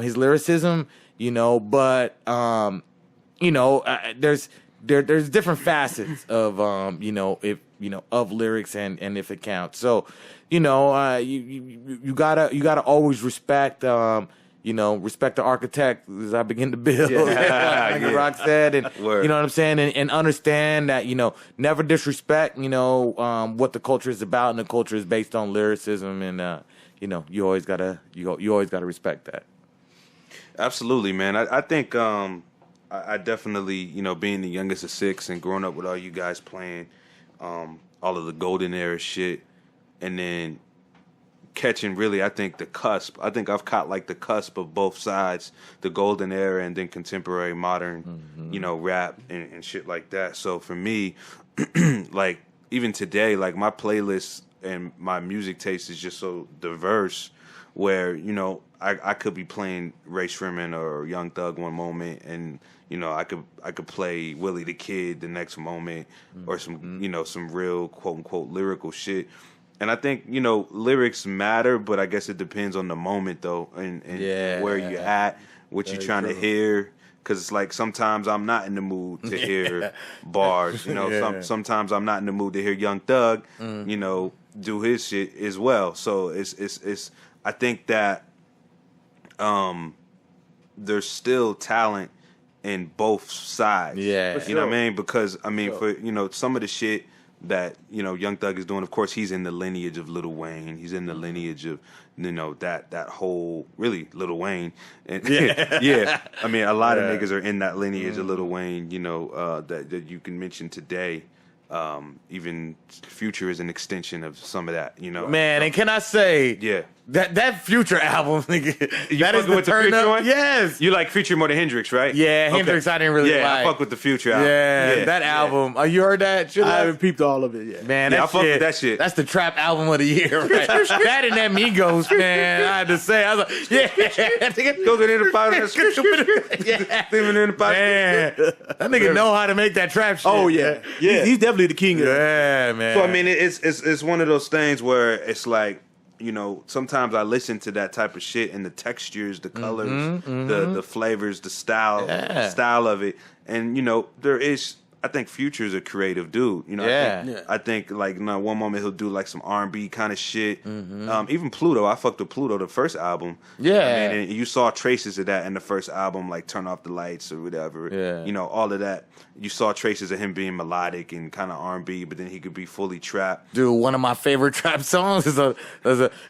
his lyricism, but there's different facets of of lyrics and if it counts. So, you gotta always respect respect the architect as I begin to build, like Rock said, and Word. you know what I'm saying, and understand that never disrespect what the culture is about, and the culture is based on lyricism, and you always gotta respect that. Absolutely, man. I think I definitely, being the youngest of 6 and growing up with all you guys playing all of the golden era shit, and then catching really, I think, the cusp. I think I've caught the cusp of both sides, the golden era and then contemporary modern, rap and shit like that. So for me, even today, my playlist and my music taste is just so diverse where, I could be playing Ray Sherman or Young Thug one moment, and I could play Willie the Kid the next moment, or some some real quote unquote lyrical shit. And I think lyrics matter, but I guess it depends on the moment though, and where you're at, what you're trying to hear. because it's like sometimes I'm not in the mood to hear bars. You know, sometimes I'm not in the mood to hear Young Thug, you know, do his shit as well. So it's I think that there's still talent in both sides. Yeah. You know what I mean? Because I mean, for you know, some of the shit that you know Young Thug is doing, of course, he's in the lineage of Lil Wayne. He's in the lineage of you know that whole really Lil Wayne. And yeah, I mean, a lot of niggas are in that lineage of Lil Wayne. You know that you can mention today. Even Future is an extension of some of that. You know, Man, and can I say, yeah. That Future album, nigga, You that is fucking the with the turn Future up. one? Yes. You like Future more than Hendrix, right? Yeah, Hendrix I didn't really like. I fuck with the Future album. Yeah, that album. You heard that? Shit, I haven't peeped all of it yet. Man, Yeah, that I fuck shit, with that shit. That's the trap album of the year, right? That and that Migos, man. I had to say, I was like, yeah. Go get in the powder. Yeah. Steaming in the powder. Man, that nigga know how to make that trap shit. Oh yeah, Yeah. He's definitely the king of it. Yeah, man. So I mean, it's one of those things where it's like, you know, sometimes I listen to that type of shit and the textures, the colors, the flavors, the style of it, and you know, there is. I think Future's a creative dude. You know, I think like you know, one moment he'll do like some R&B kind of shit. Even Pluto, I fucked with Pluto the first album. Yeah, I mean, and you saw traces of that in the first album, like Turn Off the Lights or whatever. Yeah, you know, all of that. You saw traces of him being melodic and kind of R&B, but then he could be fully trap. Dude, one of my favorite trap songs is a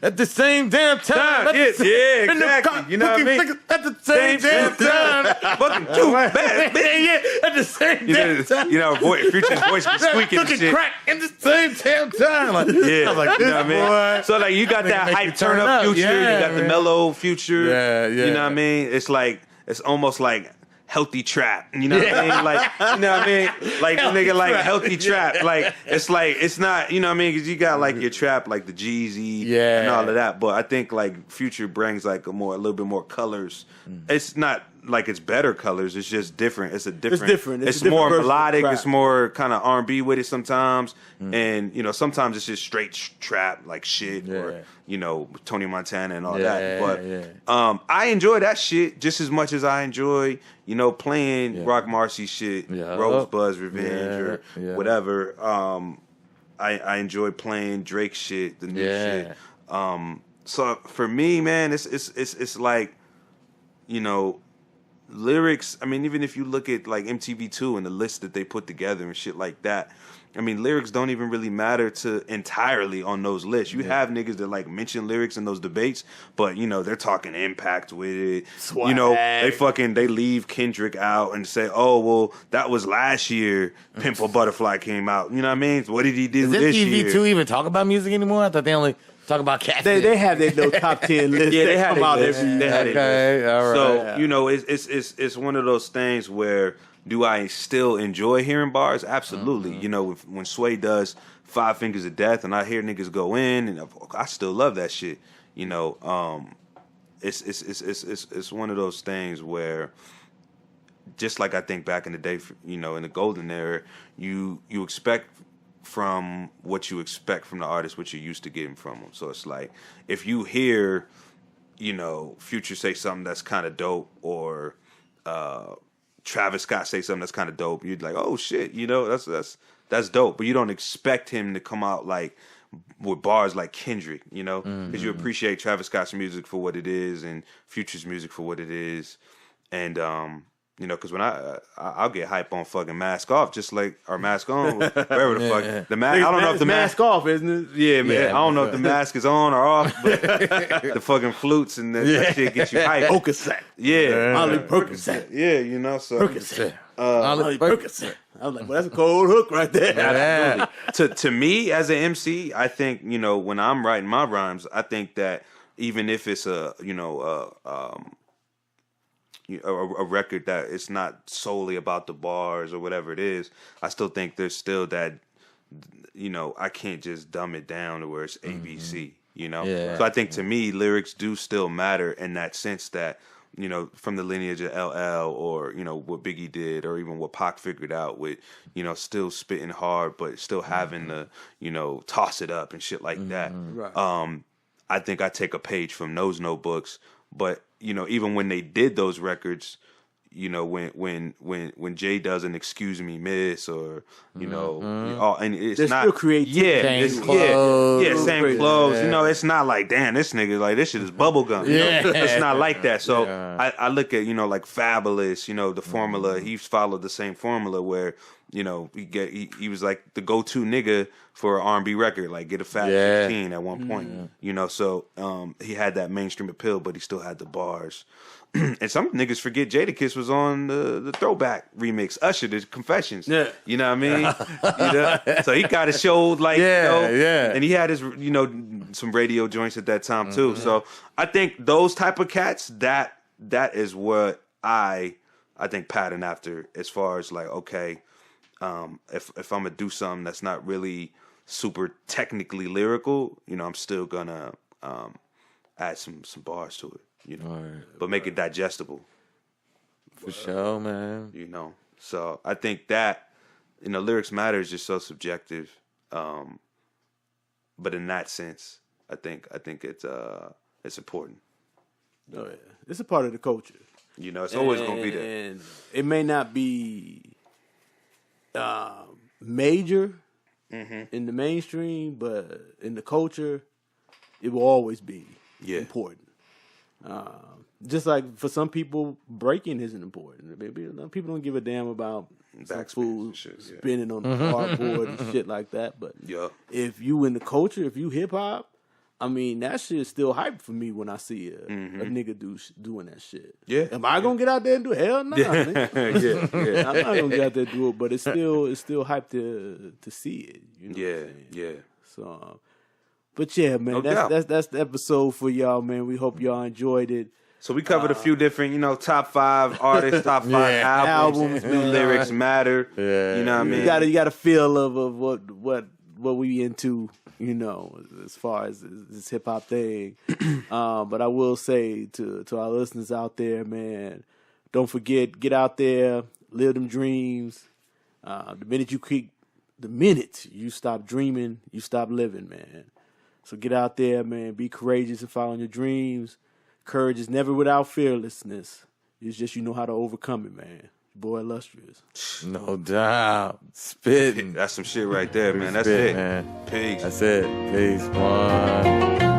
at the same damn time. Yeah, exactly. You know what I mean? At the same damn time. Fucking too bad, bitch. Yeah, at the same damn time. You know, Future's voice be squeaking and Cooking shit. crack at the same damn time. Like, Yeah, I was like, you this know what I mean? boy. So like, you got Nigga that make hype you turn turn up up. Future. Yeah, you got the man. mellow Future. Yeah. You know what I mean? It's like it's almost like healthy trap. You know what I mean? Like you know what I mean? Like the nigga like healthy trap. Like it's not. You know what I mean? Because you got like your trap, like the Jeezy, and all of that. But I think like Future brings like a little bit more colors. It's not like it's better colors. It's just different. It's different. It's a more different melodic. version of It's more kind of R&B with it sometimes, and you know sometimes it's just straight trap like shit, or you know Tony Montana and all that. But I enjoy that shit just as much as I enjoy you know playing Rock Marcy shit, Rosebud's Revenge or whatever. I enjoy playing Drake shit, the new shit. So for me, man, it's like you know. Lyrics, I mean, even if you look at like MTV2 and the list that they put together and shit like that, I mean, lyrics don't even really matter to entirely on those lists. You have niggas that like mention lyrics in those debates, but you know, they're talking impact with it. Swag. You know, they leave Kendrick out and say, oh, well, that was last year Pimp a Butterfly came out. You know what I mean? What did he do this year? Does MTV2 even talk about music anymore? I thought they only talk about cats. They have their little top 10 list. Yeah, they that had come it. out List. every They had it. Okay, all right. So you know, it's one of those things where do I still enjoy hearing bars? Absolutely. You know, when Sway does Five Fingers of Death, and I hear niggas go in, and I still love that shit. You know, it's one of those things where, just like I think back in the day, you know, in the golden era, you expect from what you expect from the artist, what you're used to getting from them. So it's like if you hear, you know, Future say something that's kind of dope, or Travis Scott say something that's kind of dope, you'd like, oh shit, you know, that's dope. But you don't expect him to come out like with bars like Kendrick, you know, because you appreciate Travis Scott's music for what it is and Future's music for what it is, and you know, because when I'll get hype on fucking Mask Off, just like or Mask On, wherever the fuck the mask. I don't know if the mask off, isn't it? Yeah, man. I don't know if the mask is on or off, but the fucking flutes and that shit gets you hype. Percocet. Yeah, Ollie Percocet. Yeah, you know, so Percocet. Ollie Percocet. I was like, well, that's a cold hook right there. Absolutely. To me as an MC, I think, you know, when I'm writing my rhymes, I think that even if it's a record that it's not solely about the bars or whatever it is, I still think there's still that, you know, I can't just dumb it down to where it's ABC, you know? So I think to me, lyrics do still matter in that sense that, you know, from the lineage of LL or, you know, what Biggie did or even what Pac figured out with, you know, still spitting hard but still having to, you know, toss it up and shit like that. Right. I think I take a page from those notebooks, but you know, even when they did those records, you know, when Jay doesn't excuse me, miss, or you know, and it's There's not still creativity. Same clothes. same clothes. You know, it's not like, damn, this nigga, like, this shit is bubblegum. You know? It's not like that. So I look at, you know, like Fabulous, you know, the formula. He's followed the same formula where, you know, he was like the go-to nigga for an R&B record, like get a Fat 16 at one point. You know, so he had that mainstream appeal, but he still had the bars. And some niggas forget Jadakiss was on the throwback remix, Usher, the Confessions. Yeah. You know what I mean? You know? So he got a show like, you know, and he had his, you know, some radio joints at that time too. So I think those type of cats, that is what I think pattern after, as far as like, okay, if I'm gonna do something that's not really super technically lyrical, you know, I'm still gonna add some bars to it. You know, but make it digestible. For sure, man. You know, so I think that, you know, lyrics matter is just so subjective. But in that sense, I think it's important. Oh yeah, it's a part of the culture. You know, it's always gonna be there. And it may not be major in the mainstream, but in the culture, it will always be important. Just like for some people, breaking isn't important. Maybe people don't give a damn about some food spinning on the cardboard and shit like that. But if you in the culture, if you hip hop, I mean, that shit is still hype for me when I see a nigga doing that shit. Yeah, am I gonna get out there and do it? Hell no. I'm not gonna get out there and do it. But it's still hype to see it. You know yeah. So. But yeah, man, that's the episode for y'all, man. We hope y'all enjoyed it. So we covered a few different, you know, top 5 artists, top 5 albums. New lyrics matter. Yeah, you know what I mean? You got a feel of what we into, you know, as far as this hip hop thing. But I will say to our listeners out there, man, don't forget, get out there, live them dreams. The minute you stop dreaming, you stop living, man. So get out there, man. Be courageous and follow your dreams. Courage is never without fearlessness. It's just you know how to overcome it, man. Boy, Illustrious. No doubt. Spitting. That's some shit right there, man. That's it. Man. Peace. That's it. Peace. One.